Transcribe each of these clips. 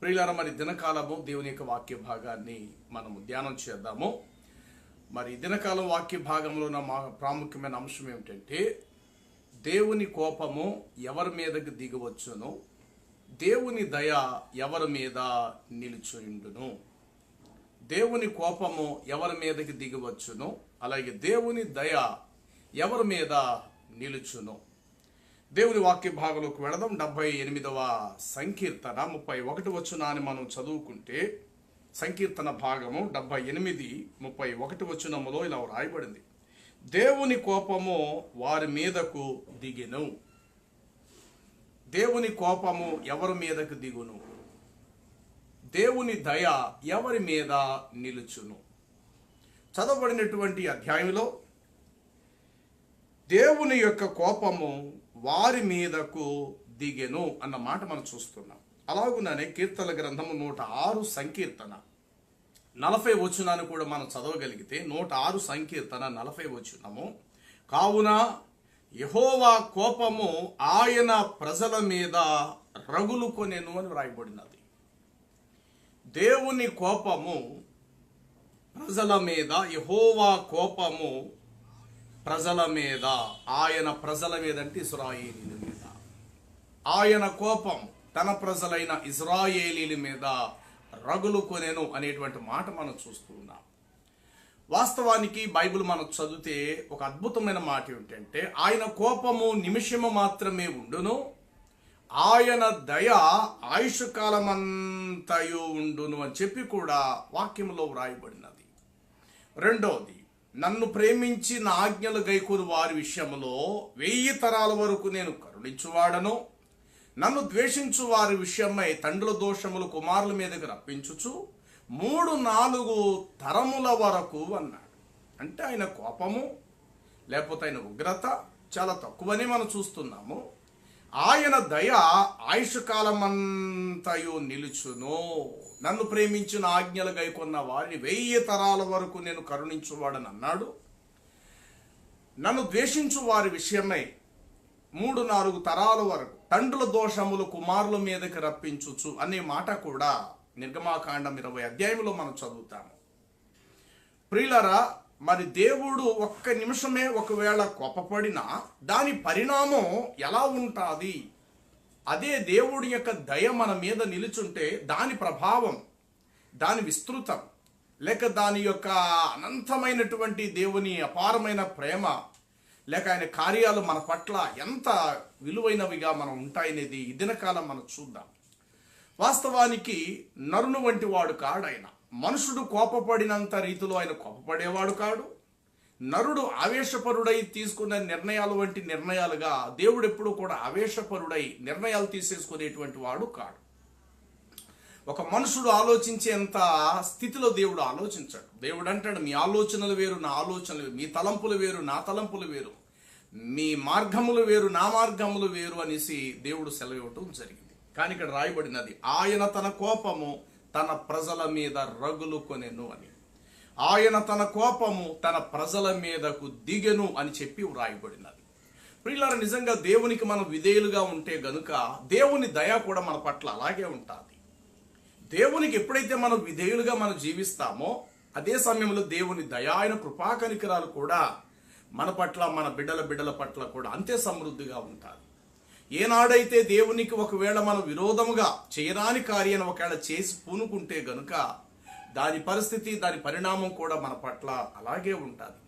ప్రియులారా, మరి దినకాలము దేవుని యొక్క వాక్య భాగాన్ని మనము ధ్యానం చేద్దాము. మరి దినకాలం వాక్య భాగంలో మా ప్రాముఖ్యమైన అంశం ఏమిటంటే, దేవుని కోపము ఎవరి మీదకి దిగవచ్చును, దేవుని దయ ఎవరి మీద నిలుచుండును. దేవుని కోపము ఎవరి మీదకి దిగవచ్చును, అలాగే దేవుని దయ ఎవరి మీద నిలుచును. దేవుని వాక్య భాగంలోకి వెళదాం. 78వ సంకీర్తన 31 వచనాన్ని మనం చదువుకుంటే, సంకీర్తన భాగము 78 31 వచనములో ఇలా రాయబడింది: దేవుని కోపము వారి మీదకు దిగెను. దేవుని కోపము ఎవరి మీదకు దిగును, దేవుని దయ ఎవరి మీద నిలుచును. చదవబడినటువంటి అధ్యాయంలో దేవుని యొక్క కోపము వారి మీదకు దిగెను అన్న మాట మనం చూస్తున్నాం. అలాగుననే కీర్తన గ్రంథము 106 సంకీర్తన 40 వచనాన్ని కూడా మనం చదవగలిగితే, 106 సంకీర్తన 40 వచనము: కావున యెహోవా కోపము ఆయన ప్రజల మీద రగులుకొనెను అని వ్రాయబడినది. దేవుని కోపము ప్రజల మీద, యెహోవా కోపము ప్రజల మీద, ఆయన ప్రజల మీద అంటే ఇశ్రాయేలీల మీద, ఆయన కోపం తన ప్రజలైన ఇశ్రాయేలీల మీద రగులుకొనెను అనేటువంటి మాట మనం చూస్తూ ఉన్నాం. వాస్తవానికి బైబిల్ మనం చదివితే ఒక అద్భుతమైన మాట ఏమిటంటే, ఆయన కోపము నిమిషము మాత్రమే ఉండును, ఆయన దయ ఆయుష్ కాలమంతయు ఉండును అని చెప్పి కూడా వాక్యంలో వ్రాయబడినది. రెండవది, నన్ను ప్రేమించి నా ఆజ్ఞలు గైకొను వారి విషయంలో 1000 తరాల వరకు నేను కరుణించువాడను. నన్ను ద్వేషించు వారి విషయమై తండ్రుల దోషములు కుమారుల మీదకి రప్పించుచు 3-4 తరముల వరకు అన్నాడు. అంటే ఆయన కోపము లేకపోతే ఆయన ఉగ్రత చాలా తక్కువని మనం చూస్తున్నాము. ఆయన దయ ఆయుష్ కాలమంతయు నిలుచును. నన్ను ప్రేమించిన ఆజ్ఞలు గైకొన్న వారిని 1000 తరాల వరకు నేను కరుణించువాడని అన్నాడు. నన్ను ద్వేషించు వారి విషయమై 3-4 తరాల వరకు తండ్రుల దోషములు కుమారుల మీదకి రప్పించుచు అనే మాట కూడా నిర్గమాకాండం 20 అధ్యాయంలో మనం చదువుతాము. ప్రియులారా, మరి దేవుడు ఒక్క నిమిషమే ఒకవేళ కోపపడినా దాని పరిణామం ఎలా ఉంటుంది? అదే దేవుడి యొక్క దయ మన మీద నిలుచుంటే దాని ప్రభావం, దాని విస్తృతం, లేక దాని యొక్క అనంతమైనటువంటి దేవుని అపారమైన ప్రేమ, లేక ఆయన కార్యాలు మన పట్ల ఎంత విలువైనవిగా మనం ఉంటాయనేది ఈ దినకాలం మనం చూద్దాం. వాస్తవానికి నరుని వంటి వాడు కాడు ఆయన. మనుషుడు కోపపడినంత రీతిలో ఆయన కోపపడేవాడు కాడు. నరుడు ఆవేశపరుడై తీసుకున్న నిర్ణయాలు వంటి నిర్ణయాలుగా దేవుడు ఎప్పుడూ కూడా ఆవేశపరుడై నిర్ణయాలు తీసేసుకునేటువంటి వాడు కాడు. ఒక మనుషుడు ఆలోచించేంత స్థితిలో దేవుడు ఆలోచించాడు. దేవుడు అంటాడు, మీ ఆలోచనలు వేరు నా ఆలోచనలు వేరు, మీ తలంపులు వేరు నా తలంపులు వేరు, మీ మార్గములు వేరు నా మార్గములు వేరు అనేసి దేవుడు సెలవివ్వటం జరిగింది. కానీ ఇక్కడ రాయబడినది, ఆయన తన కోపము తన ప్రజల మీద రగులుకొనెను అని. ఆయన తన కోపము తన ప్రజల మీదకు దిగెను అని చెప్పి వ్రాయబడినది. ప్రియులారా, నిజంగా దేవునికి మనం విధేయులుగా ఉంటే గనుక దేవుని దయ కూడా మన పట్ల అలాగే ఉంటుంది. దేవునికి ఎప్పుడైతే మనం విధేయులుగా మనం జీవిస్తామో అదే సమయంలో దేవుని దయ, ఆయన కృపా కనికరాలు కూడా మన పట్ల, మన బిడ్డల పట్ల కూడా అంతే సమృద్ధిగా ఉంటాయి. ఏనాడైతే దేవునికి ఒకవేళ మనం విరోధముగా చేయరాని కార్యాన్ని ఒకవేళ చేసి పూనుకుంటే గనుక దాని పరిస్థితి, దాని పరిణామం కూడా మన పట్ల అలాగే ఉంటుంది.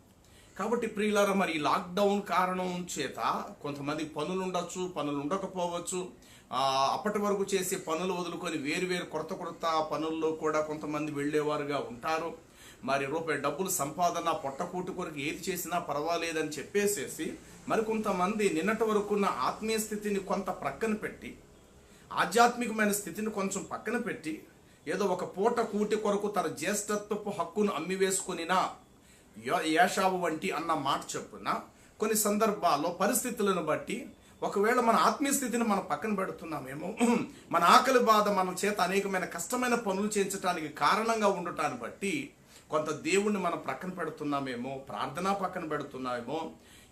కాబట్టి ప్రియులారా, మరి ఈ లాక్డౌన్ కారణం చేత కొంతమంది పనులు ఉండొచ్చు, పనులు ఉండకపోవచ్చు. అప్పటి వరకు చేసే పనులు వదులుకొని వేరు కొత్త పనుల్లో కూడా కొంతమంది వెళ్ళేవారుగా ఉంటారు. మరి రూపాయి డబ్బులు సంపాదన, పొట్టకూటి కొరకు ఏది చేసినా పర్వాలేదని చెప్పేసేసి మరి కొంతమంది నిన్నటి వరకున్న ఆత్మీయ స్థితిని కొంత ప్రక్కన పెట్టి, ఆధ్యాత్మికమైన స్థితిని కొంచెం పక్కన పెట్టి, ఏదో ఒక పూట కూటి కొరకు తన జ్యేష్ఠత్వపు హక్కును అమ్మివేసుకునినా ఏషావు వంటి అన్న మాట చెప్పున కొన్ని సందర్భాల్లో పరిస్థితులను బట్టి ఒకవేళ మన ఆత్మీయ స్థితిని మనం పక్కన పెడుతున్నామేమో, మన ఆకలి బాధ మన చేత అనేకమైన కష్టమైన పనులు చేయించడానికి కారణంగా ఉండటాన్ని బట్టి కొంత దేవుణ్ణి మనం ప్రక్కన పెడుతున్నామేమో, ప్రార్థన పక్కన పెడుతున్నామేమో.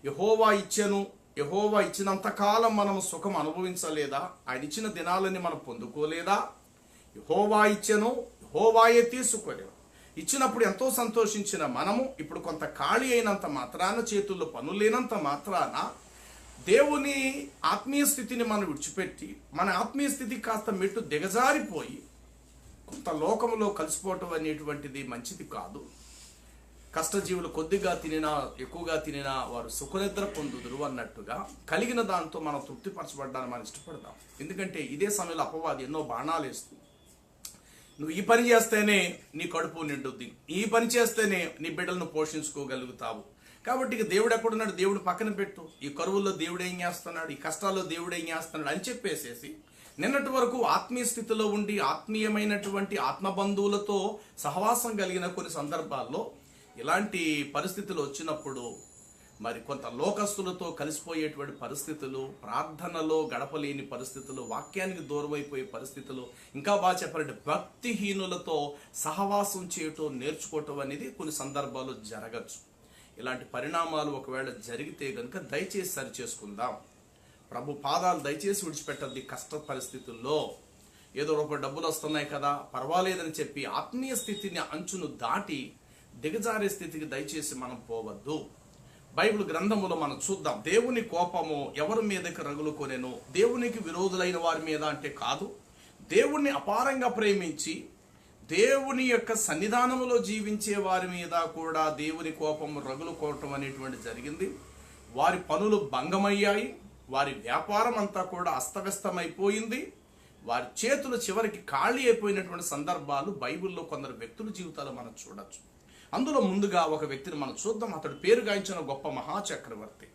యెహోవా ఇచ్చెను, యెహోవా ఇచ్చినంత కాలం మనం సుఖం అనుభవించలేదా? ఆయన ఇచ్చిన దినాలని మనం పొందుకోలేదా? యెహోవా ఇచ్చెను, యెహోవాయే తీసుకొనెను. ఇచ్చినప్పుడు ఎంతో సంతోషించిన మనము ఇప్పుడు కొంత ఖాళీ అయినంత మాత్రాన, చేతుల్లో పనులు లేనంత మాత్రాన దేవుని ఆత్మీయ స్థితిని మనం విడిచిపెట్టి మన ఆత్మీయ స్థితి కాస్త మెట్టు దిగజారిపోయి కొంత లోకములో కలిసిపోవటం అనేటువంటిది మంచిది కాదు. కష్టజీవులు కొద్దిగా తినినా ఎక్కువగా తినినా వారు సుఖనిద్ర పొందుదురు అన్నట్టుగా కలిగిన దాంతో మనం తృప్తిపరచబడ్డాన్ని మనం ఇష్టపడతాం. ఎందుకంటే ఇదే సమయంలో అపవాది ఎన్నో బాణాలు వేస్తుంది. నువ్వు ఈ పని చేస్తేనే నీ కడుపు నిండుద్ది, ఈ పని చేస్తేనే నీ బిడ్డలను పోషించుకోగలుగుతావు. కాబట్టి ఇక దేవుడు ఎక్కడున్నాడు, దేవుడు పక్కన పెట్టు, ఈ కరువుల్లో దేవుడు ఏం చేస్తున్నాడు, ఈ కష్టాల్లో దేవుడు ఏం చేస్తున్నాడు అని చెప్పేసేసి నిన్నటి వరకు ఆత్మీయ స్థితిలో ఉండి ఆత్మీయమైనటువంటి ఆత్మబంధువులతో సహవాసం కలిగిన కొన్ని సందర్భాల్లో ఇలాంటి పరిస్థితులు వచ్చినప్పుడు మరి కొంత లోకస్తులతో కలిసిపోయేటువంటి పరిస్థితులు, ప్రార్థనలో గడపలేని పరిస్థితులు, వాక్యానికి దూరమైపోయే పరిస్థితులు, ఇంకా బాగా చెప్పాలంటే భక్తిహీనులతో సహవాసం చేయటం నేర్చుకోవటం అనేది కొన్ని సందర్భాల్లో జరగచ్చు. ఇలాంటి పరిణామాలు ఒకవేళ జరిగితే కనుక దయచేసి సరి చేసుకుందాం. ప్రభు పాదాలు దయచేసి విడిచిపెట్టద్ది. కష్ట పరిస్థితుల్లో ఏదో రూపాయి డబ్బులు వస్తున్నాయి కదా పర్వాలేదని చెప్పి ఆత్మీయ స్థితిని అంచును దాటి దిగజారే స్థితికి దయచేసి మనం పోవద్దు. బైబిల్ గ్రంథములో మనం చూద్దాం, దేవుని కోపము ఎవరి మీదకి రగులుకొనెను, దేవునికి విరోధులైన వారి మీద అంటే కాదు, దేవుణ్ణి అపారంగా ప్రేమించి దేవుని యొక్క సన్నిధానములో జీవించే వారి మీద కూడా దేవుని కోపము రగులుకోవటం అనేటువంటి జరిగింది. వారి పనులు భంగమయ్యాయి, వారి వ్యాపారం అంతా కూడా అస్తవ్యస్తమైపోయింది, వారి చేతులు చివరికి ఖాళీ అయిపోయినటువంటి సందర్భాలు బైబిల్లో కొందరు వ్యక్తుల జీవితాలు మనం చూడొచ్చు. అందులో ముందుగా ఒక వ్యక్తిని మనం చూద్దాం. అతడు పేరు గాంచిన గొప్ప మహాచక్రవర్తి,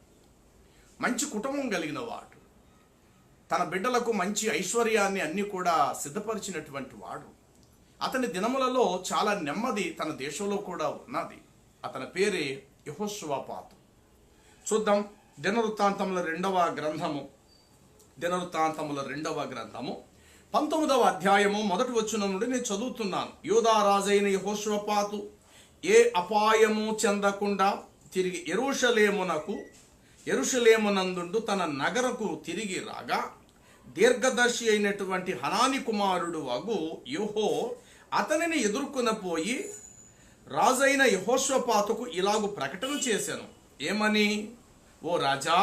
మంచి కుటుంబం కలిగిన వాడు, తన బిడ్డలకు మంచి ఐశ్వర్యాన్ని అన్ని కూడా సిద్ధపరిచినటువంటి వాడు. అతని దినములలో చాలా నెమ్మది తన దేశంలో కూడా ఉన్నది. అతని పేరే యెహోషువపాతు. చూద్దాం దినవృత్తాంతముల రెండవ గ్రంథము 19వ అధ్యాయము 1వ వచనం నుండి నేను చదువుతున్నాను. యూదా రాజైన యెహోషువపాతు ఏ అపాయము చెందకుండా తిరిగి యెరూషలేమునందుండు తన నగరకు తిరిగి రాగా, దీర్ఘదర్శి అయినటువంటి హనాని కుమారుడు వగు యెహో అతనిని ఎదుర్కొన పోయి రాజైన యెహోషువపాతుకు ఇలాగు ప్రకటన చేశాను. ఏమని? ఓ రాజా,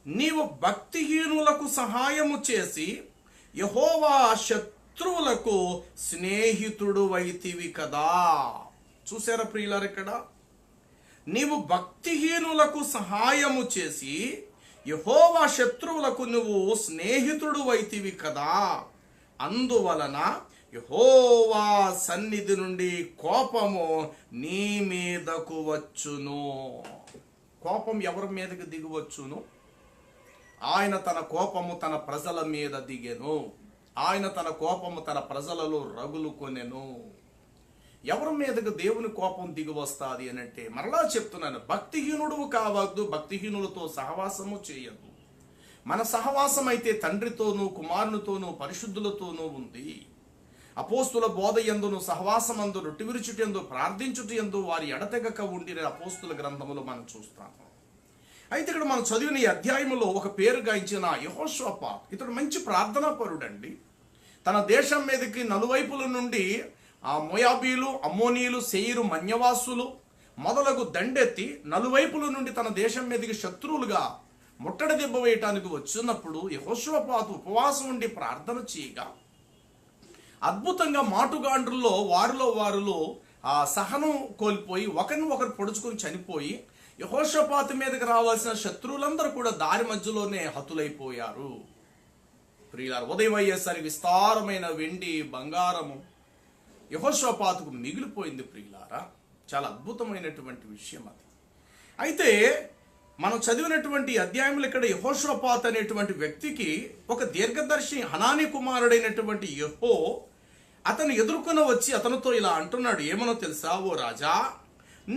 నీవు భక్తిహీనులకు సహాయము చేసి యెహోవా శత్రువులకు స్నేహితుడు వైతివి కదా. చూసారా ప్రియులారు, ఇక్కడ నీవు భక్తిహీనులకు సహాయము చేసి యెహోవా శత్రువులకు నువ్వు స్నేహితుడు వైతివి కదా. అందువలన యెహోవా సన్నిధి నుండి కోపము నీ మీదకు వచ్చును. కోపం ఎవరి మీదకి దిగువచ్చును? ఆయన తన కోపము తన ప్రజల మీద దిగెను. ఆయన తన కోపము తన ప్రజలలో రగులుకొనెను. ఎవరి మీదకు దేవుని కోపం దిగి వస్తుంది అని అంటే, మరలా చెప్తున్నాను, భక్తిహీనుడు కావద్దు, భక్తిహీనులతో సహవాసము చేయదు. మన సహవాసం అయితే తండ్రితోనూ కుమారునితోనూ పరిశుద్ధులతోనూ ఉంది. అపోస్తుల బోధ యందును సహవాసమందు రొట్టె విరుచుటయందు ప్రార్థించుటయందు వారి ఎడతెగక ఉండిన అపోస్తుల గ్రంథములో మనం చూస్తాము. అయితే ఇక్కడ మనం చదివిన ఈ అధ్యాయంలో ఒక పేరు గాంచిన యెహోషువపాతు, ఇతడు మంచి ప్రార్థనా పరుడండి. తన దేశం మీదకి నలువైపుల నుండి ఆ మోయాబీలు, అమ్మోనీయులు, సెయిరు, మన్యవాసులు మొదలగు దండెత్తి నలువైపుల నుండి తన దేశం మీదకి శత్రువులుగా ముట్టడి దెబ్బ వేయటానికి వచ్చినప్పుడు యెహోషువపాతు ఉపవాసం ఉండి ప్రార్థన చేయగా అద్భుతంగా మాటుగాండ్రుల్లో వారిలో ఆ సహనం కోల్పోయి ఒకరిని ఒకరు పొడుచుకొని చనిపోయి యెహోషువపాతు మీదకి రావాల్సిన శత్రువులందరూ కూడా దారి మధ్యలోనే హతులైపోయారు. ప్రియులారా, ఉదయం అయ్యేసరికి విస్తారమైన వెండి బంగారము యెహోషువపాతుకు మిగిలిపోయింది. ప్రియులారా, చాలా అద్భుతమైనటువంటి విషయం అది. అయితే మనం చదివినటువంటి అధ్యాయంలో ఇక్కడ యెహోషువపాతు అనేటువంటి వ్యక్తికి ఒక దీర్ఘదర్శి హనాని కుమారుడైనటువంటి యెహో అతను ఎదుర్కొని వచ్చి అతనితో ఇలా అంటున్నాడు. ఏమనో తెలుసా? ఓ రాజా,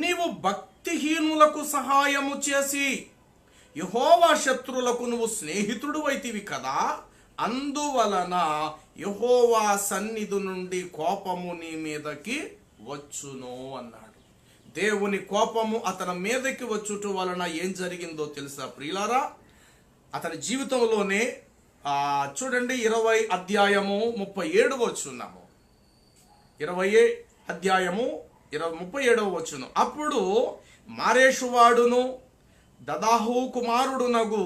నీవు భక్తిహీనులకు సహాయము చేసి యెహోవా శత్రువులకు నువ్వు స్నేహితుడు అయితివి కదా. అందువలన యెహోవా సన్నిధి నుండి కోపము నీ మీదకి వచ్చును అన్నాడు. దేవుని కోపము అతని మీదకి వచ్చుట వలన ఏం జరిగిందో తెలుసా ప్రియులారా? అతని జీవితంలోనే చూడండి 20 అధ్యాయము 37 వచనము. 20 అధ్యాయము 37 వచనం. అప్పుడు మారేషువాడును దదాహు కుమారుడునగు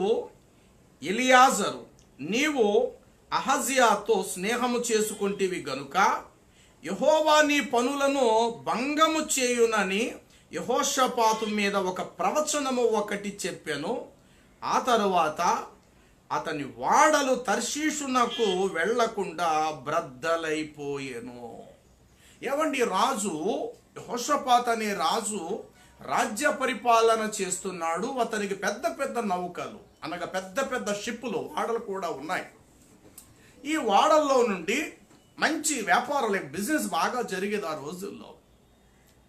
ఎలియాజరు, నీవు అహజ్యాతో స్నేహము చేసుకుంటివి గనుక యెహోవా నీ పనులను భంగము చేయునని యెహోషాపాతు మీద ఒక ప్రవచనము ఒకటి చెప్పెను. ఆ తరువాత అతని వాడలు తర్షీషునకు వెళ్లకుండా బ్రద్దలైపోయెను. ఏవండి, రాజు యెహోషాపాతు అనే రాజు రాజ్య పరిపాలన చేస్తున్నాడు. అతనికి పెద్ద పెద్ద నౌకలు అనగా పెద్ద పెద్ద షిప్పులు, వాడలు కూడా ఉన్నాయి. ఈ వాడల్లో నుండి మంచి వ్యాపారాలు, బిజినెస్ బాగా జరిగేది ఆ రోజుల్లో.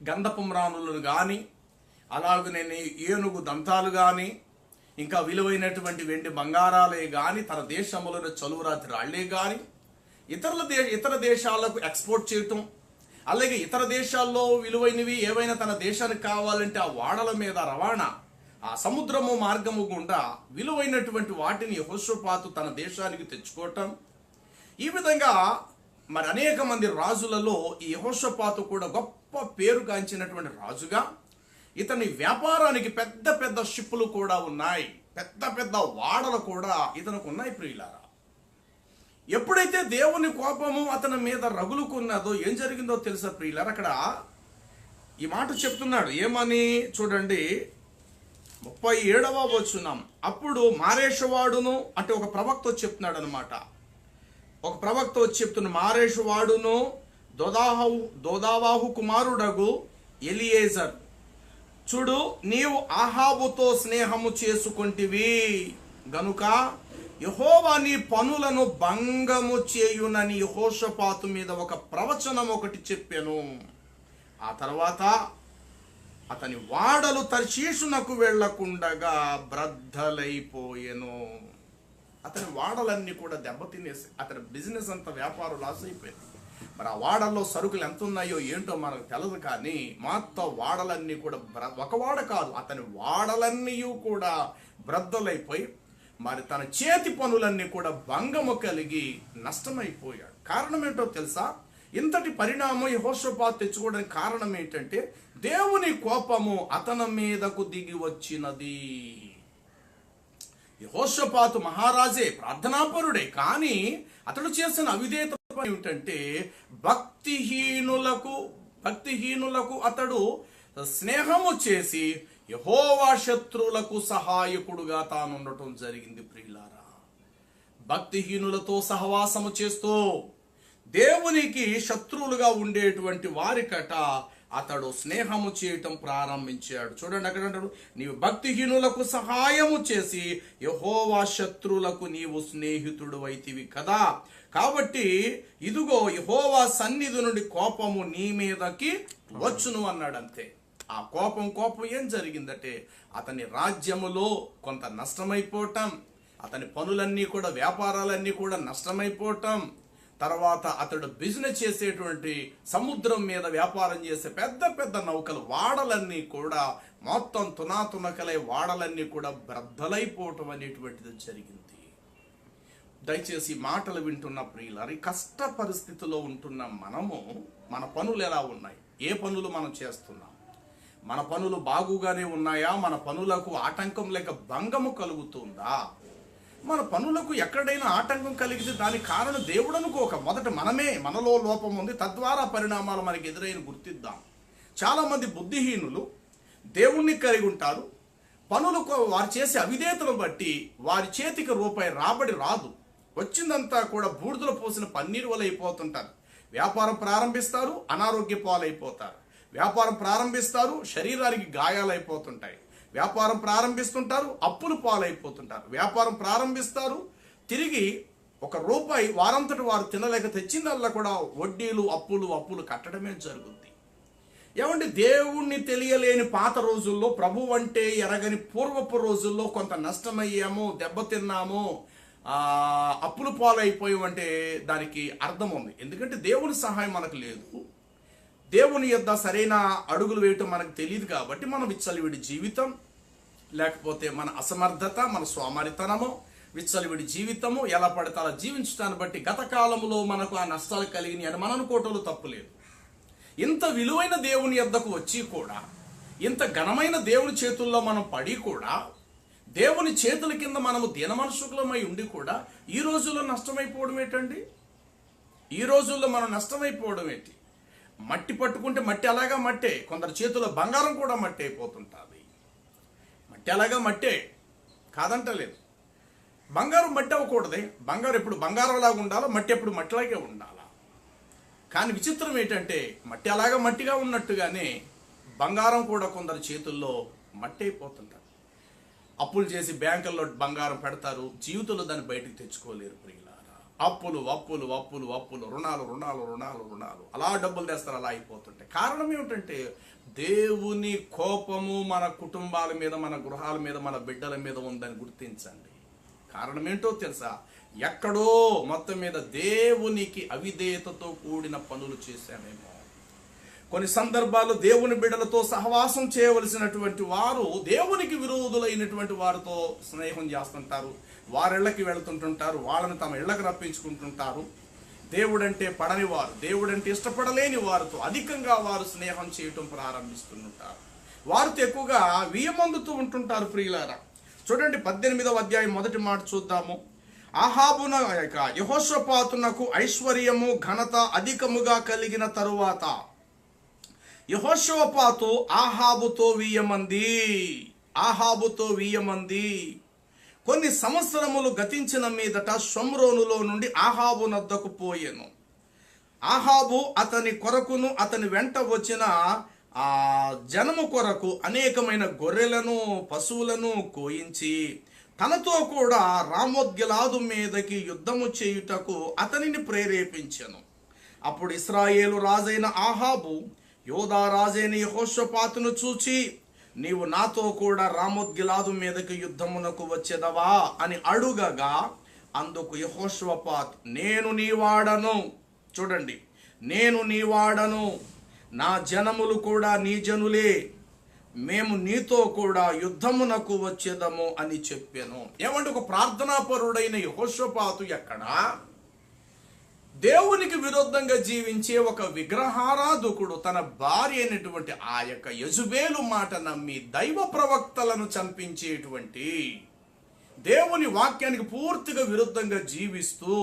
గంధపు మ్రానులను కానీ, అలాగనే ఏనుగు దంతాలు కానీ, ఇంకా విలువైనటువంటి వెండి బంగారాలే కానీ, తన దేశంలోని చలువరాతి రాళ్లే కానీ ఇతర దేశాలకు ఎక్స్పోర్ట్ చేయటం, అలాగే ఇతర దేశాల్లో విలువైనవి ఏవైనా తన దేశానికి కావాలంటే ఆ వాడల మీద రవాణా, ఆ సముద్రము మార్గము గుండా విలువైనటువంటి వాటిని యెహోషాపాతు తన దేశానికి తెచ్చుకోవటం. ఈ విధంగా మరి అనేక మంది రాజులలో ఈ యెహోషాపాతు కూడా గొప్ప పేరు గాంచినటువంటి రాజుగా. ఇతని వ్యాపారానికి పెద్ద పెద్ద షిప్పులు కూడా ఉన్నాయి, పెద్ద పెద్ద వాడలు కూడా ఇతనికి ఉన్నాయి. ప్రియులారా, ఎప్పుడైతే దేవుని కోపము అతని మీద రగులుకున్నదో ఏం జరిగిందో తెలుసా ప్రియులారా? అక్కడ ఈ మాట చెప్తున్నాడు. ఏమని చూడండి, 37వ వచనం. అప్పుడు మారేషువాడును, అంటే ఒక ప్రవక్త వచ్చి చెప్తున్నాడు అనమాట. ఒక ప్రవక్త వచ్చి చెప్తున్న మారేషువాడును దోదావాహు కుమారుడగు ఎలియేజర్, చూడు, నీవు ఆహాబుతో స్నేహము చేసుకొంటివి గనుక యెహోవా నీ పనులను భంగము చేయునని యెహోషాపాతు మీద ఒక ప్రవచనం ఒకటి చెప్పెను. ఆ తర్వాత అతని వాడలు తర్షీషునకు వెళ్లకుండగా బ్రద్దలైపోయెను. అతని వాడలన్నీ కూడా దెబ్బతినేసి అతని బిజినెస్ అంతా వ్యాపారం లాస్ అయిపోయింది. మరి ఆ వాడల్లో సరుకులు ఎంత ఉన్నాయో ఏంటో మనకు తెలియదు, కానీ మొత్తం వాడలన్నీ కూడా ఒక వాడ కాదు, అతని వాడలన్నీ కూడా బ్రద్దలైపోయి మరి తన చేతి పనులన్నీ కూడా భంగము కలిగి నష్టమైపోయాడు. కారణం ఏంటో తెలుసా? ఇంతటి పరిణామం యెహోషాపాతు తెచ్చుకోవడానికి కారణం ఏంటంటే దేవుని కోపము అతని మీదకు దిగి వచ్చినది. యెహోషాపాతు మహారాజే, ప్రార్థనాపరుడే, కానీ అతడు చేసిన అవిధేయత ఏమిటంటే భక్తిహీనులకు అతడు స్నేహము చేసి యెహోవా శత్రువులకు సహాయకుడుగా తాను ఉండటం జరిగింది. ప్రియులారా, భక్తిహీనులతో సహవాసము చేస్తూ దేవునికి శత్రువులుగా ఉండేటువంటి వారికట అతడు స్నేహము చేయటం ప్రారంభించాడు. చూడండి, అక్కడ అంటాడు, నీవు భక్తిహీనులకు సహాయము చేసి యెహోవా శత్రువులకు నీవు స్నేహితుడు అయితివి కదా, కాబట్టి ఇదిగో యెహోవా సన్నిధి నుండి కోపము నీ మీదకి వచ్చును అన్నాడు. అంతే. ఆ కోపం ఏం జరిగిందంటే అతని రాజ్యములో కొంత నష్టమైపోవటం, అతని పనులన్నీ కూడా, వ్యాపారాలన్నీ కూడా నష్టమైపోవటం, తర్వాత అతడు బిజినెస్ చేసేటువంటి సముద్రం మీద వ్యాపారం చేసే పెద్ద పెద్ద నౌకలు, వాడలన్నీ కూడా మొత్తం తునాతునకలై వాడలన్నీ కూడా బ్రద్దలైపోవటం అనేటువంటిది జరిగింది. దయచేసి మాటలు వింటున్న ప్రియులారా, కష్ట పరిస్థితిలో ఉంటున్న మనము, మన పనులు ఎలా ఉన్నాయి? ఏ పనులు మనం చేస్తున్నాం? మన పనులు బాగుగానే ఉన్నాయా? మన పనులకు ఆటంకం లేక భంగము కలుగుతుందా? మన పనులకు ఎక్కడైనా ఆటంకం కలిగితే దానికి కారణం దేవుడు అనుకోక, మొదట మనలో లోపం ఉంది, తద్వారా పరిణామాలు మనకి ఎదురైన గుర్తిద్దాం. చాలామంది బుద్ధిహీనులు దేవుణ్ణి కలిగి ఉంటారు. పనులకు వారు చేసే అవిధేయతను బట్టి వారి చేతికి రూపాయి రాబడి రాదు. వచ్చిందంతా కూడా బూడిదలో పోసిన పన్నీరు వల్ల అయిపోతుంటారు. వ్యాపారం ప్రారంభిస్తారు, అనారోగ్య పాలైపోతారు. వ్యాపారం ప్రారంభిస్తారు, శరీరానికి గాయాలైపోతుంటాయి. వ్యాపారం ప్రారంభిస్తుంటారు, అప్పులు పాలైపోతుంటారు. వ్యాపారం ప్రారంభిస్తారు, తిరిగి ₹1 వారంతటి వారు తినలేక తెచ్చిందల్లా కూడా వడ్డీలు, అప్పులు కట్టడమే జరుగుద్ది. ఏమంటే దేవుణ్ణి తెలియలేని పాత రోజుల్లో, ప్రభు అంటే ఎరగని పూర్వపు రోజుల్లో కొంత నష్టమయ్యాము, దెబ్బతిన్నాము, అప్పులు పాలైపోయామంటే దానికి అర్థం ఉంది. ఎందుకంటే దేవుని సహాయం మనకు లేదు, దేవుని యొద్ద సరైన అడుగులు వేయటం మనకు తెలియదు. కాబట్టి మనం విచ్చలవిడి జీవితం, లేకపోతే మన అసమర్థత, మన సోమరితనము, విచ్చలవిడి జీవితము, ఎలా పడితే అలా జీవించడాన్ని బట్టి గత కాలంలో మనకు ఆ నష్టాలు కలిగినాయి అని మనం అనుకోవటంలో తప్పులేదు. ఇంత విలువైన దేవుని యొద్దకు వచ్చి కూడా, ఇంత ఘనమైన దేవుని చేతుల్లో మనం పడి కూడా, దేవుని చేతుల కింద మనము దీనమనస్కులమై ఉండి కూడా ఈ రోజుల్లో నష్టమైపోవడం ఏంటండి? ఈ రోజుల్లో మనం నష్టమైపోవడం ఏంటి? మట్టి పట్టుకుంటే మట్టి అలాగా మట్టే, కొందరు చేతుల్లో బంగారం కూడా మట్టి అయిపోతుంటుంది. మట్టి అలాగా మట్టే కాదంటలేదు. బంగారం మట్టి అవ్వకూడదే. బంగారం ఎప్పుడు బంగారంలాగా ఉండాలా, మట్టి ఎప్పుడు మట్టిలాగే ఉండాలా. కానీ విచిత్రం ఏంటంటే మట్టి అలాగా మట్టిగా ఉన్నట్టుగానే బంగారం కూడా కొందరు చేతుల్లో మట్టి అయిపోతుంటారు. అప్పులు చేసి బ్యాంకుల్లో బంగారం పెడతారు, జీవితంలో దాన్ని బయటికి తెచ్చుకోలేరు ప్రియులారా. అప్పులు అప్పులు అప్పులు అప్పులు, రుణాలు రుణాలు రుణాలు రుణాలు, అలా డబ్బులు తెస్తారు, అలా అయిపోతుంటాయి. కారణం ఏమిటంటే దేవుని కోపము మన కుటుంబాల మీద, మన గృహాల మీద, మన బిడ్డల మీద ఉందని గుర్తించండి. కారణం ఏంటో తెలుసా? ఎక్కడో మొత్తం మీద దేవునికి అవిధేయతతో కూడిన పనులు చేశామేమో. కొన్ని సందర్భాల్లో దేవుని బిడ్డలతో సహవాసం చేయవలసినటువంటి వారు దేవునికి విరోధులైనటువంటి వారితో స్నేహం చేస్తుంటారు, వారిళ్ళకి వెళుతుంటుంటారు, వాళ్ళని తమ ఇళ్ళకి రప్పించుకుంటుంటారు. దేవుడంటే పడని వారు, దేవుడంటే ఇష్టపడలేని వారితో అధికంగా వారు స్నేహం చేయటం ప్రారంభిస్తుంటారు. వారితో ఎక్కువగా వియమందుతూ ఉంటుంటారు ప్రియులారా. చూడండి 18వ అధ్యాయం మొదటి మాట చూద్దాము. ఆహాబున యెహోషాపాతునకు ఐశ్వర్యము ఘనత అధికముగా కలిగిన తరువాత యెహోషాపాతు ఆహాబుతో వీయమంది. కొన్ని సంవత్సరములు గతించిన మీదట షోమ్రోనులో నుండి ఆహాబు నద్దకు పోయెను. ఆహాబు అతని కొరకును అతని వెంట వచ్చిన ఆ జనము కొరకు అనేకమైన గొర్రెలను పశువులను కోయించి తనతో కూడా రామోత్గిలాదు మీదకి యుద్ధము చేయుటకు అతనిని ప్రేరేపించెను. అప్పుడు ఇశ్రాయేలు రాజైన ఆహాబు యోధా రాజైన యెహోషాపాతును చూచి, నీవు నాతో కూడా రామోత్గిలాదు మీదకి యుద్ధమునకు వచ్చేదవా అని అడుగగా, అందుకు యెహోషాపాతు, నేను నీ వాడను. చూడండి, నేను నీ వాడను, నా జనములు కూడా నీ జనులే, మేము నీతో కూడా యుద్ధమునకు వచ్చేదము అని చెప్పాను. ఏమంటే ఒక ప్రార్థనాపరుడైన యెహోషాపాతు ఎక్కడా? దేవునికి విరుద్ధంగా జీవించే ఒక విగ్రహారాధకుడు తన భార్య అయినటువంటి ఆ యొక్క యెజబేలు మాట నమ్మి దైవ ప్రవక్తలను చంపించేటువంటి, దేవుని వాక్యానికి పూర్తిగా విరుద్ధంగా జీవిస్తూ,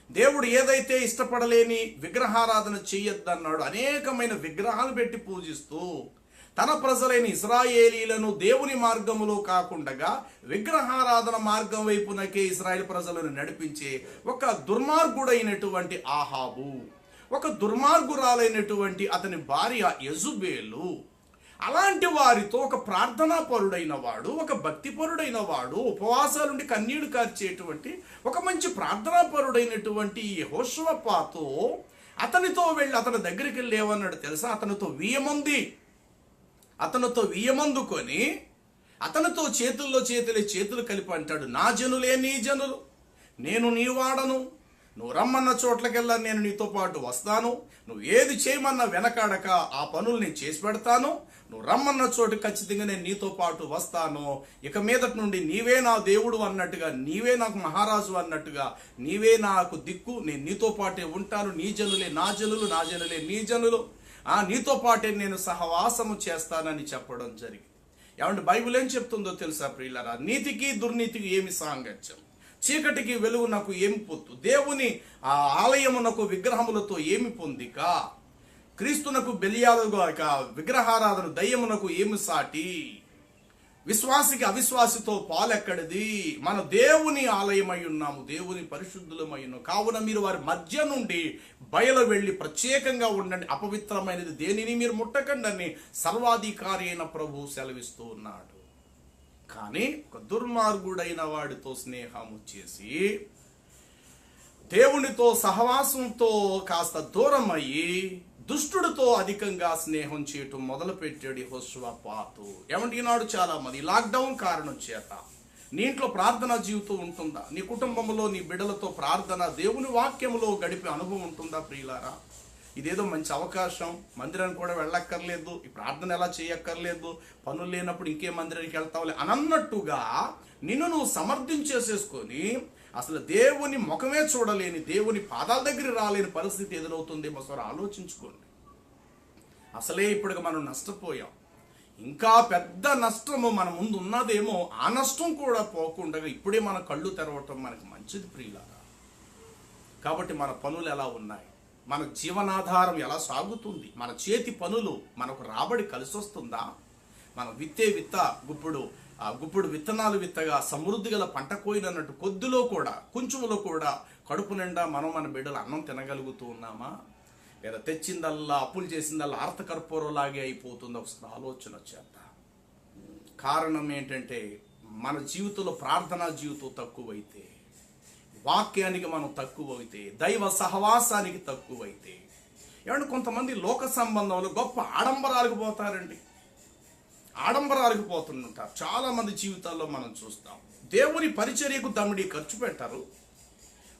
దేవుడు ఏదైతే ఇష్టపడలేని విగ్రహారాధన చెయ్యొద్దన్నాడు, అనేకమైన విగ్రహాలు పెట్టి పూజిస్తూ తన ప్రజలైన ఇశ్రాయేలీలను దేవుని మార్గములో కాకుండా విగ్రహారాధన మార్గం వైపునకే ఇశ్రాయేల్ ప్రజలను నడిపించే ఒక దుర్మార్గుడైనటువంటి ఆహాబు, ఒక దుర్మార్గురాలైనటువంటి అతని భార్య యెజబేలు, అలాంటి వారితో ఒక ప్రార్థనాపరుడైన వాడు, ఒక భక్తిపరుడైన వాడు, ఉపవాసాలుండి కన్నీళ్లు కార్చేటువంటి ఒక మంచి ప్రార్థనాపరుడైనటువంటి యెహోషాపాతు అతనితో వెళ్ళి అతని దగ్గరికి వెళ్ళి ఏమన్నాడు తెలుసా? అతనితో వియ్యమందుకొని అతనితో చేతులు కలిపి అంటాడు, నా జనులే నీ జనులు, నేను నీ వాడను, నువ్వు రమ్మన్న చోట్లకెల్లా నేను నీతో పాటు వస్తాను, నువ్వు ఏది చేయమన్నా వెనకాడక ఆ పనులు నేను చేసి పెడతాను, నువ్వు రమ్మన్న చోటు ఖచ్చితంగా నేను నీతో పాటు వస్తాను, ఇక మీదటి నుండి నీవే నా దేవుడు అన్నట్టుగా, నీవే నాకు మహారాజు అన్నట్టుగా, నీవే నాకు దిక్కు, నేను నీతో పాటే ఉంటాను, నీ జనులే నా జనులు, నా జనులే నీ జనులు, నీతో పాటే నేను సహవాసము చేస్తానని చెప్పడం జరిగింది. ఏమంటే బైబిల్ ఏం చెప్తుందో తెలుసా ప్రియులారా? నీతికి దుర్నీతికి ఏమి సాంగత్యం, చీకటికి వెలుగునకు ఏమి పొత్తు, దేవుని ఆ ఆలయమునకు విగ్రహములతో ఏమి పొందిక, క్రీస్తునకు బెలియాలుగా విగ్రహారాధన దయ్యమునకు ఏమి సాటి, విశ్వాసికి అవిశ్వాసితో పాలెక్కడిది, మన దేవుని ఆలయమై ఉన్నాము, దేవుని పరిశుద్ధులమై ఉన్నాము, కావున మీరు వారి మధ్య నుండి బయలు వెళ్ళి ప్రత్యేకంగా ఉండండి, అపవిత్రమైనది దేనిని మీరు ముట్టకండి అని సర్వాధికారి అయిన ప్రభు సెలవిస్తూ ఉన్నాడు. కానీ ఒక దుర్మార్గుడైన వాడితో స్నేహము చేసి దేవునితో సహవాసంతో కాస్త దూరం అయ్యి దుష్టుడితో అధికంగా స్నేహం చేయటం మొదలు పెట్టాడు యెహోషాపాతు. ఏమంటే ఈనాడు చాలా మంది లాక్డౌన్ కారణం చేత నీ ఇంట్లో ప్రార్థన జీవితం ఉంటుందా? నీ కుటుంబంలో నీ బిడ్డలతో ప్రార్థన దేవుని వాక్యములో గడిపే అనుభవం ఉంటుందా ప్రియులారా? ఇదేదో మంచి అవకాశం, మందిరానికి కూడా వెళ్ళక్కర్లేదు, ఈ ప్రార్థన ఎలా చేయక్కర్లేదు, పనులు లేనప్పుడు ఇంకే మందిరానికి వెళ్తావులే అని అన్నట్టుగా నిన్ను నువ్వు సమర్థించేసేసుకొని అసలు దేవుని ముఖమే చూడలేని, దేవుని పాదాల దగ్గర రాలేని పరిస్థితి ఎదురవుతుంది. ఒకసారి ఆలోచించుకోండి. అసలే ఇప్పటికి మనం నష్టపోయాం, ఇంకా పెద్ద నష్టము మన ముందు ఉన్నదేమో. ఆ నష్టం కూడా పోకుండా ఇప్పుడే మన కళ్ళు తెరవటం మనకు మంచిది ప్రియులారా. కాబట్టి మన పనులు ఎలా ఉన్నాయి, మన జీవనాధారం ఎలా సాగుతుంది, మన చేతి పనులు మనకు రాబడి కలిసి వస్తుందా? మనం విత్త గుప్పుడు విత్తనాలు విత్తగా సమృద్ధి గల పంట కోయినట్టు కొద్దిలో కూడా కొంచెంలో కూడా కడుపు నిండా మనం మన బిడ్డలు అన్నం తినగలుగుతూ ఉన్నామా? లేదా తెచ్చిందల్లా అప్పులు చేసిందల్లా ఆర్తకర్పూరంలాగే అయిపోతుంది? ఒకసారి ఆలోచన చేద్దాం. కారణం ఏంటంటే మన జీవితంలో ప్రార్థనా జీవితం తక్కువైతే, వాక్యానికి మనం తక్కువైతే, దైవ సహవాసానికి తక్కువైతే, ఏమంటే కొంతమంది లోక సంబంధంలో గొప్ప ఆడంబరాలకు పోతారండి, ఆడంబరాలకు పోతుంటారు. చాలా మంది జీవితాల్లో మనం చూస్తాం. దేవుని పరిచర్యకు దమ్ముడి ఖర్చు పెట్టారు.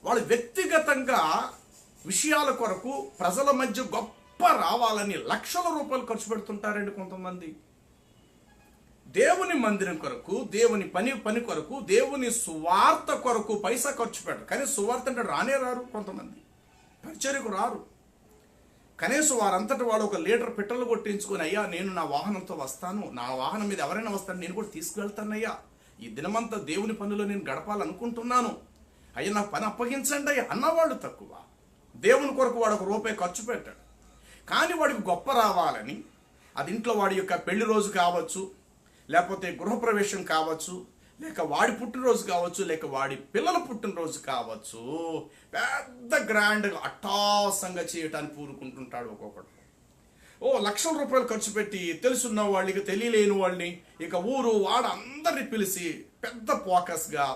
వాళ్ళు వ్యక్తిగతంగా విషయాల కొరకు ప్రజల మధ్య గొప్ప రావాలని లక్షల రూపాయలు ఖర్చు పెడుతుంటారండి కొంతమంది. దేవుని మందిరం కొరకు, దేవుని పని కొరకు, దేవుని సువార్త కొరకు పైసా ఖర్చు పెట్టరు. కానీ సువార్త అంటే రానే రారు, కొంతమంది పరిచర్యకు రారు. కనీసం వారంతటి వాళ్ళు ఒక లీటర్ పెట్రోల్ కొట్టించుకొని, అయ్యా నేను నా వాహనంతో వస్తాను, నా వాహనం మీద ఎవరైనా వస్తాను, నేను కూడా తీసుకువెళ్తాను అయ్యా, ఈ దినమంతా దేవుని పనిలో నేను గడపాలనుకుంటున్నాను, అయ్యా నాకు పని అప్పగించండి అయ్యా అన్నవాళ్ళు తక్కువ. దేవుని కొరకు వాడు ఒక రూపాయి ఖర్చు పెట్టాడు. కానీ వాడికి గొప్ప రావాలని, అది ఇంట్లో వాడి యొక్క పెళ్లి రోజు కావచ్చు, లేకపోతే గృహప్రవేశం కావచ్చు, లేక వాడి పుట్టినరోజు కావచ్చు, లేక వాడి పిల్లల పుట్టినరోజు కావచ్చు, పెద్ద గ్రాండ్గా అట్టాసంగా చేయటానికి పూరుకుంటుంటాడు ఒక్కొక్కడు. లక్షల రూపాయలు ఖర్చు పెట్టి తెలుసున్న వాళ్ళకి, తెలియలేని వాళ్ళని, ఇక ఊరు వాడు అందరిని పిలిచి పెద్ద ఫోకస్గా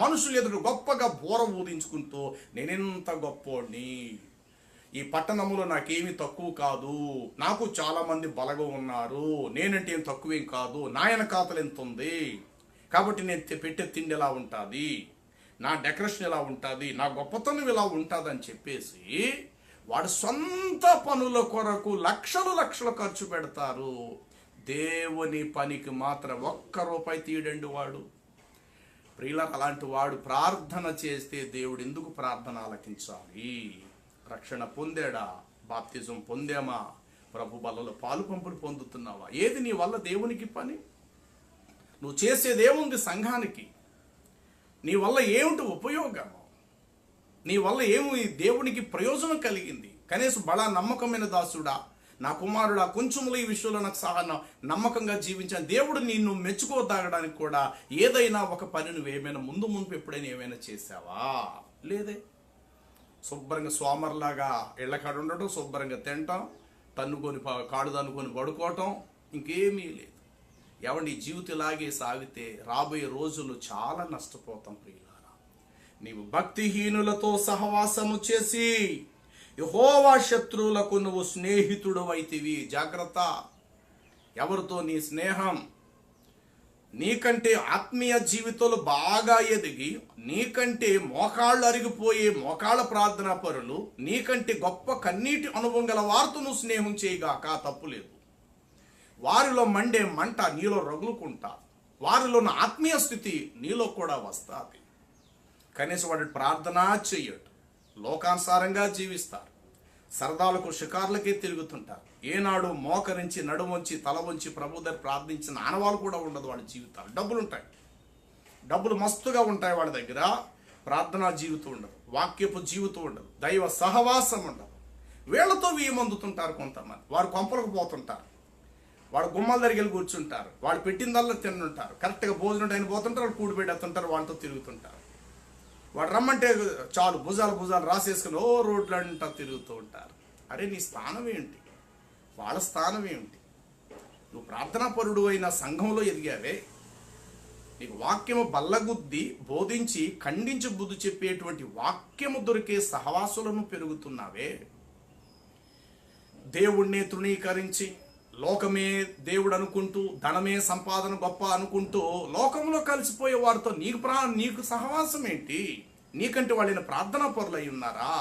మనుషులు ఎదురు గొప్పగా బోర ఊదించుకుంటూ, నేనెంత గొప్పోడిని, ఈ పట్టణంలో నాకేమీ తక్కువ కాదు, నాకు చాలా మంది బలగం ఉన్నారు, నేనంటే ఏం తక్కువేం కాదు, నాయన ఖాతాలు ఎంత ఉంది, కాబట్టి నేను పెట్టే తిండి ఎలా ఉంటుంది, నా డెకరేషన్ ఎలా ఉంటుంది, నా గొప్పతనం ఎలా ఉంటుంది అని చెప్పేసి వాడు సొంత పనుల కొరకు లక్షలు ఖర్చు పెడతారు. దేవుని పనికి మాత్రం ఒక్క రూపాయి తీయడండి వాడు. ప్రియులారా, అలాంటి వాడు ప్రార్థన చేస్తే దేవుడు ఎందుకు ప్రార్థన ఆలకించాలి? రక్షణ పొందాడా? బాప్తిజం పొందామా? ప్రభు బలలో పాలు పంపులు పొందుతున్నావా? ఏది నీ వల్ల దేవునికి పని? నువ్వు చేసేదేముంది సంఘానికి? నీ వల్ల ఏమిటి ఉపయోగము? నీ వల్ల ఏమి దేవునికి ప్రయోజనం కలిగింది? కనీసం బడా నమ్మకమైన దాసుడా, నా కుమారుడా, కొంచెంలో ఈ విషయంలో నాకు నమ్మకంగా జీవించాను, దేవుడు నిన్ను మెచ్చుకోదాగడానికి కూడా ఏదైనా ఒక పని నువ్వేమైనా ముందు ఎప్పుడైనా ఏమైనా చేసావా? లేదే. శుభ్రంగా సోమర్లాగా ఇళ్ళకాడు ఉండటం, శుభ్రంగా తినటం, తన్నుకొని కాడు తన్నుకొని పడుకోవటం, ఇంకేమీ లేదు. ఏమండి, ఈ జీవితం ఇలాగే సాగితే రాబోయే రోజులు చాలా నష్టపోతాం ప్రియులారా. నీవు భక్తిహీనులతో సహవాసము చేసి యెహోవా శత్రువులకు నువ్వు స్నేహితుడు అయితివి. జాగ్రత్త. ఎవరితో నీ స్నేహం? నీకంటే ఆత్మీయ జీవితంలో బాగా ఎదిగి, నీకంటే మోకాళ్ళు అరిగిపోయే మోకాళ్ళ ప్రార్థనా పరులు, నీకంటే గొప్ప కన్నీటి అనుభవం గల వారితో నువ్వు స్నేహం చేయగాక తప్పులేదు. వారిలో మండే మంట నీలో రగులుకుంటా, వారిలో ఉన్న ఆత్మీయ స్థితి నీలో కూడా వస్తుంది. కనీసం వాడి ప్రార్థన చెయ్యడు, లోకానుసారంగా జీవిస్తారు, సరదాలకు షికార్లకే తిరుగుతుంటారు. ఏనాడు మోకరించి నడుమొంచి తల వంచి ప్రభు దగ్గర ప్రార్థించిన ఆనవాళ్ళు కూడా ఉండదు వాళ్ళ జీవితాలు. డబ్బులు ఉంటాయి, డబ్బులు మస్తుగా ఉంటాయి వాళ్ళ దగ్గర, ప్రార్థనా జీవితం ఉండదు, వాక్యపు జీవితం ఉండదు, దైవ సహవాసం ఉండదు. వీళ్లతో వీయమందుతుంటారు కొంతమంది. వారు కొంపలకు పోతుంటారు, వాడు గుమ్మల దగ్గరికి వెళ్ళి కూర్చుంటారు, వాళ్ళు పెట్టిందల్లా తింటుంటారు, కరెక్ట్గా భోజనం టైం పోతుంటారు, వాళ్ళు కూడి పెట్టేస్తుంటారు, వాళ్ళతో తిరుగుతుంటారు. వాడు రమ్మంటే చాలు భుజాలు రాసేసుకుని రోడ్లంటా తిరుగుతూ ఉంటారు. అరే, నీ స్థానం ఏంటి? వాళ్ళ స్థానం ఏమిటి? నువ్వు ప్రార్థనాపరుడు అయిన సంఘంలో ఎదిగావే, నీకు వాక్యము బల్లగుద్ది బోధించి ఖండించి బుద్ధి చెప్పేటువంటి వాక్యము దొరికే సహవాసులను పెరుగుతున్నావే, దేవుణ్ణి తృణీకరించి లోకమే దేవుడు అనుకుంటూ, ధనమే సంపాదన గొప్ప అనుకుంటూ లోకంలో కలిసిపోయే వారితో నీకు సహవాసం ఏంటి? నీకంటే వాళ్ళని ప్రార్థనా పరులు అయి ఉన్నారా?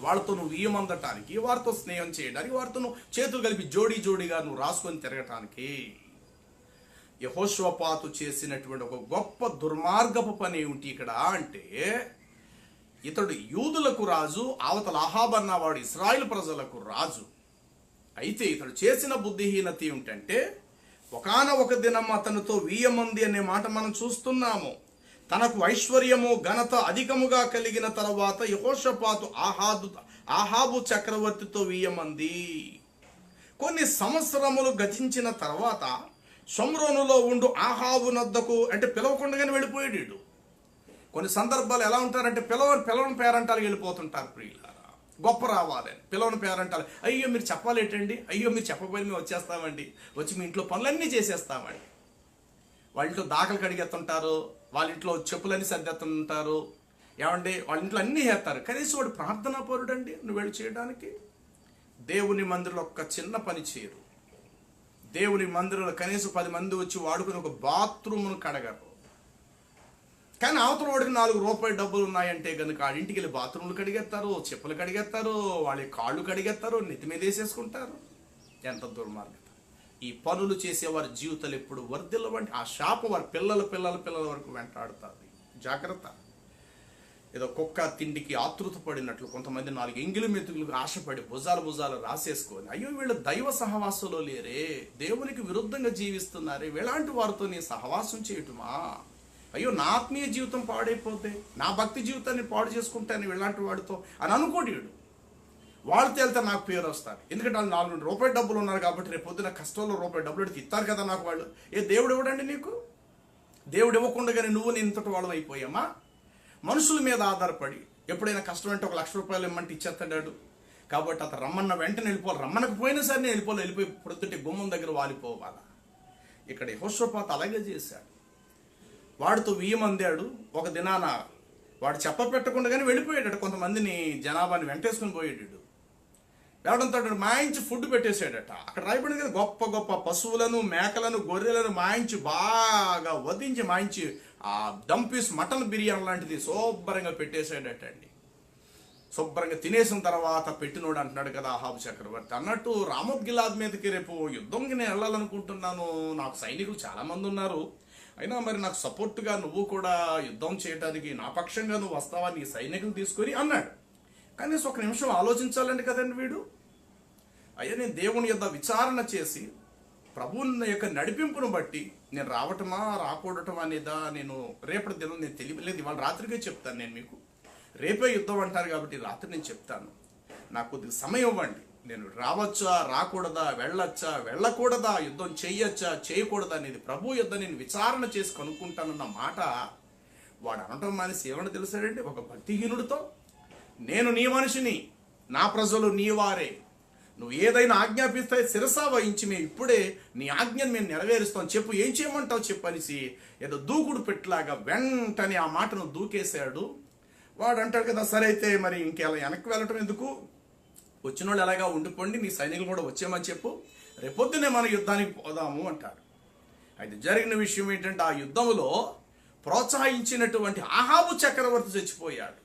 వాళ్ళతో నువ్వు ఈయమందటానికి, వారితో స్నేహం చేయడానికి, వారితో నువ్వు చేతులు కలిపి జోడీగా నువ్వు రాసుకొని తిరగటానికి. యెహోషాపాతు చేసినటువంటి ఒక గొప్ప దుర్మార్గపు పని ఏమిటి ఇక్కడ అంటే, ఇతడు యూదులకు రాజు, అవతల అహాబు అన్నవాడు ఇశ్రాయేలు ప్రజలకు రాజు. అయితే ఇతడు చేసిన బుద్ధిహీనత ఏమిటంటే, ఒకానొక దినం అతనితో 1000 మంది అనే మాట మనం చూస్తున్నాము. తనకు ఐశ్వర్యము ఘనత అధికముగా కలిగిన తర్వాత యెహోషాపాతు అహాబు చక్రవర్తితో 1000 మంది. కొన్ని సంవత్సరములు గతించిన తర్వాత షోమ్రోనులో ఉండు అహాబు నద్దకు, అంటే పిలవకుండానే వెళ్ళిపోయాడు. కొన్ని సందర్భాలు ఎలా ఉంటారంటే పిలవని పేరంటాలు వెళ్ళిపోతుంటారు ప్రియులారా. గొప్ప రావాలని పిలవని పేరంటాలు, అయ్యో మీరు చెప్పాలేటండి, అయ్యో మీరు చెప్పబోయి మేము వచ్చేస్తామండి, వచ్చి మీ ఇంట్లో పనులన్నీ చేసేస్తామండి. వాళ్ళ ఇంట్లో దాఖలు కడిగెత్తుంటారు, వాళ్ళ ఇంట్లో చెప్పులన్నీ సర్దెత్తుంటారు, ఏమండి వాళ్ళ ఇంట్లో అన్నీ చేస్తారు. కనీసం వాడు ప్రార్థనా పరుడండి నువ్వు వెళ్ళి చేయడానికి. దేవుని మందిరంలో ఒక్క చిన్న పని చేయరు. దేవుని మందిరంలో కనీసం 10 మంది వచ్చి వాడుకుని ఒక బాత్రూమ్ను కడగరు. కానీ అవతల వాడికి ₹4 డబ్బులు ఉన్నాయంటే కనుక ఆ ఇంటికి వెళ్ళి బాత్రూమ్లు కడిగేస్తారు, చెప్పులు కడిగేస్తారు, వాళ్ళ కాళ్ళు కడిగేస్తారు, నెత్తి మీద వేసేసుకుంటారు. ఎంత దుర్మార్గత! ఈ పనులు చేసేవారి జీవితాలు ఎప్పుడు వర్ధిల్లవంటి ఆ శాపం వారి పిల్లల వరకు వెంటాడుతుంది. జాగ్రత్త. ఏదో కుక్క తిండికి ఆతృత పడినట్లు కొంతమంది 4 ఎంగిలి మెతుకులకు ఆశపడి భుజాలు రాసేసుకొని, అయ్యో వీళ్ళు దైవ సహవాసంలో లేరే, దేవునికి విరుద్ధంగా జీవిస్తున్నారే, వీళ్ళంటి వారితో నీ సహవాసం చేయటమా? అయ్యో నా ఆత్మీయ జీవితం పాడైపోతే, నా భక్తి జీవితాన్ని పాడు చేసుకుంటాను వీళ్ళంటి వాడితో అని అనుకోడు. వాళ్ళు తేలితే నాకు పేరు వస్తారు. ఎందుకంటే వాళ్ళు ₹4 డబ్బులు ఉన్నారు కాబట్టి రేపు పొద్దున కష్టంలో ₹1 డబ్బులు పెడితే ఇస్తారు కదా నాకు వాళ్ళు. దేవుడు ఇవ్వడండి నీకు? దేవుడు ఇవ్వకుండానే నువ్వు నేను ఇంతటి వాళ్ళం అయిపోయామా? మనుషుల మీద ఆధారపడి ఎప్పుడైనా కష్టం అంటే ₹1,00,000 ఇమ్మంటే ఇచ్చేస్తాడు. కాబట్టి అతను రమ్మన్న వెంటనే వెళ్ళిపోవాలి, రమ్మనకు పోయినా సరే నేను వెళ్ళిపోయి ప్రొద్దుటి గుమ్మం దగ్గర వాలిపోవాలా. ఇక్కడ యెహోషాపాతు అలాగే చేశాడు. వాడితో 1000 మంది. ఒక దినాన వాడు చెప్పపెట్టకుండానే వెళ్ళిపోయాడు. కొంతమందిని జనాభాని వెంటేసుకుని పోయాడు. ఎవడంతో మాయించి ఫుడ్ పెట్టేశాడట. అక్కడ రాయబడింది కదా, గొప్ప గొప్ప పశువులను, మేకలను, గొర్రెలను మాయించి బాగా వధించి మాయించి ఆ డంపీస్ మటన్ బిర్యానీ లాంటిది శుభ్రంగా పెట్టేశాడట అండి. శుభ్రంగా తినేసిన తర్వాత పెట్టినోడు అంటున్నాడు కదా అహాబు చక్రవర్తి అన్నట్టు, రామోత్ గిలాద్ మీదకి రేపు యుద్ధంకి నేను వెళ్ళాలనుకుంటున్నాను, నాకు సైనికులు చాలా మంది ఉన్నారు, అయినా మరి నాకు సపోర్ట్గా నువ్వు కూడా యుద్ధం చేయడానికి నా పక్షంగా నువ్వు వస్తావా, నీ సైనికులు తీసుకొని అన్నాడు. కనీసం ఒక నిమిషం ఆలోచించాలండి కదండి వీడు. అయ్యా నేను దేవుని యొద్ద విచారణ చేసి ప్రభువుని యొక్క నడిపింపును బట్టి నేను రావటమా రాకూడటమా అనేదా నేను రేపటి దినం నేను తెలియలేదు. ఇవాళ రాత్రికే చెప్తాను నేను మీకు. రేపే యుద్ధం అంటారు కాబట్టి రాత్రి నేను చెప్తాను. నాకు కొద్దిగా సమయం ఇవ్వండి. నేను రావచ్చా రాకూడదా, వెళ్ళొచ్చా వెళ్ళకూడదా, యుద్ధం చెయ్యొచ్చా చేయకూడదా అనేది ప్రభు యుద్ధ నేను విచారణ చేసి కనుక్కుంటానన్న మాట వాడు అనటం మానేసి ఏమన్నా తెలుసాడండి, ఒక భక్తిహీనుడితో నేను నీ మనిషిని, నా ప్రజలు నీ వారే, నువ్వు ఏదైనా ఆజ్ఞాపిస్తే శిరసా వహించి మేము ఇప్పుడే నీ ఆజ్ఞను మేము నెరవేరుస్తాం, చెప్పు ఏం చేయమంటావు చెప్పు అనేసి ఏదో దూకుడు పెట్టలాగా వెంటనే ఆ మాటను దూకేశాడు. వాడు అంటాడు కదా, సరే అయితే మరి ఇంకెలా వెనక్కి వెళ్ళటం ఎందుకు, వచ్చిన వాళ్ళు ఎలాగా ఉండిపోండి, నీ సైనికులు కూడా వచ్చేయమని చెప్పు, రేపొద్దునే మన యుద్ధానికి పోదాము అంటాడు. అయితే జరిగిన విషయం ఏంటంటే ఆ యుద్ధంలో ప్రోత్సహించినటువంటి అహాబు చక్రవర్తి చచ్చిపోయాడు.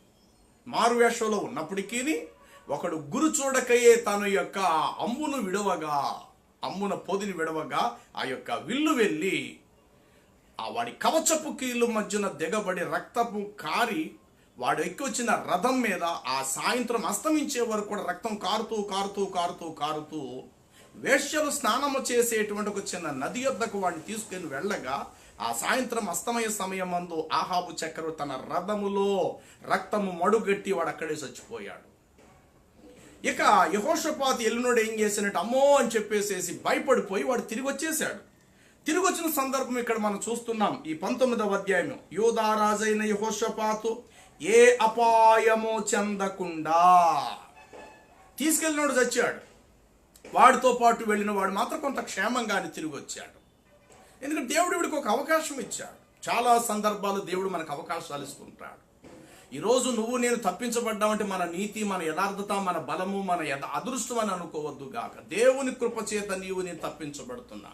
మారువేషంలో ఉన్నప్పటికీ ఒకడు గురు చూడకయే తన యొక్క అమ్మున పొదిని విడవగా ఆ యొక్క విల్లు వెళ్ళి ఆ వాడి కవచపు కీళ్ళు మధ్యన దిగబడి రక్తపు కారి వాడు ఎక్కి వచ్చిన రథం మీద ఆ సాయంత్రం అస్తమించే వరకు కూడా రక్తం కారుతూ వేశ్యలు స్నానము చేసేటువంటి ఒక చిన్న నది యొద్దకు వాడిని తీసుకుని వెళ్ళగా ఆ సాయంత్రం అస్తమయ సమయం మందు అహాబు చక్రవర్తి తన రథములో రక్తము మడుగట్టి వాడు అక్కడే చచ్చిపోయాడు. ఇక యెహోషాపాతు ఎల్లునోడు ఏం చేసినట్టు అమ్మో అని చెప్పేసేసి భయపడిపోయి వాడు తిరిగి వచ్చేసాడు. తిరిగి వచ్చిన సందర్భం ఇక్కడ మనం చూస్తున్నాం. ఈ 19వ అధ్యాయం, యూదా రాజైన యెహోషాపాతు ఏ అపాయమో చెందకుండా తీసుకెళ్ళినోడు చచ్చాడు. వాడితో పాటు వెళ్ళిన వాడు మాత్రం కొంత క్షేమంగానే తిరిగి వచ్చాడు. ఎందుకంటే దేవుడు వీడికి ఒక అవకాశం ఇచ్చాడు. చాలా సందర్భాలు దేవుడు మనకు అవకాశాలు ఇస్తుంటాడు. ఈరోజు నువ్వు నేను తప్పించబడ్డామంటే మన నీతి, మన యథార్థత, మన బలము, మన అదృష్టం అని అనుకోవద్దు గాక. దేవుని కృపచేత నీవు నేను తప్పించబడుతున్నా.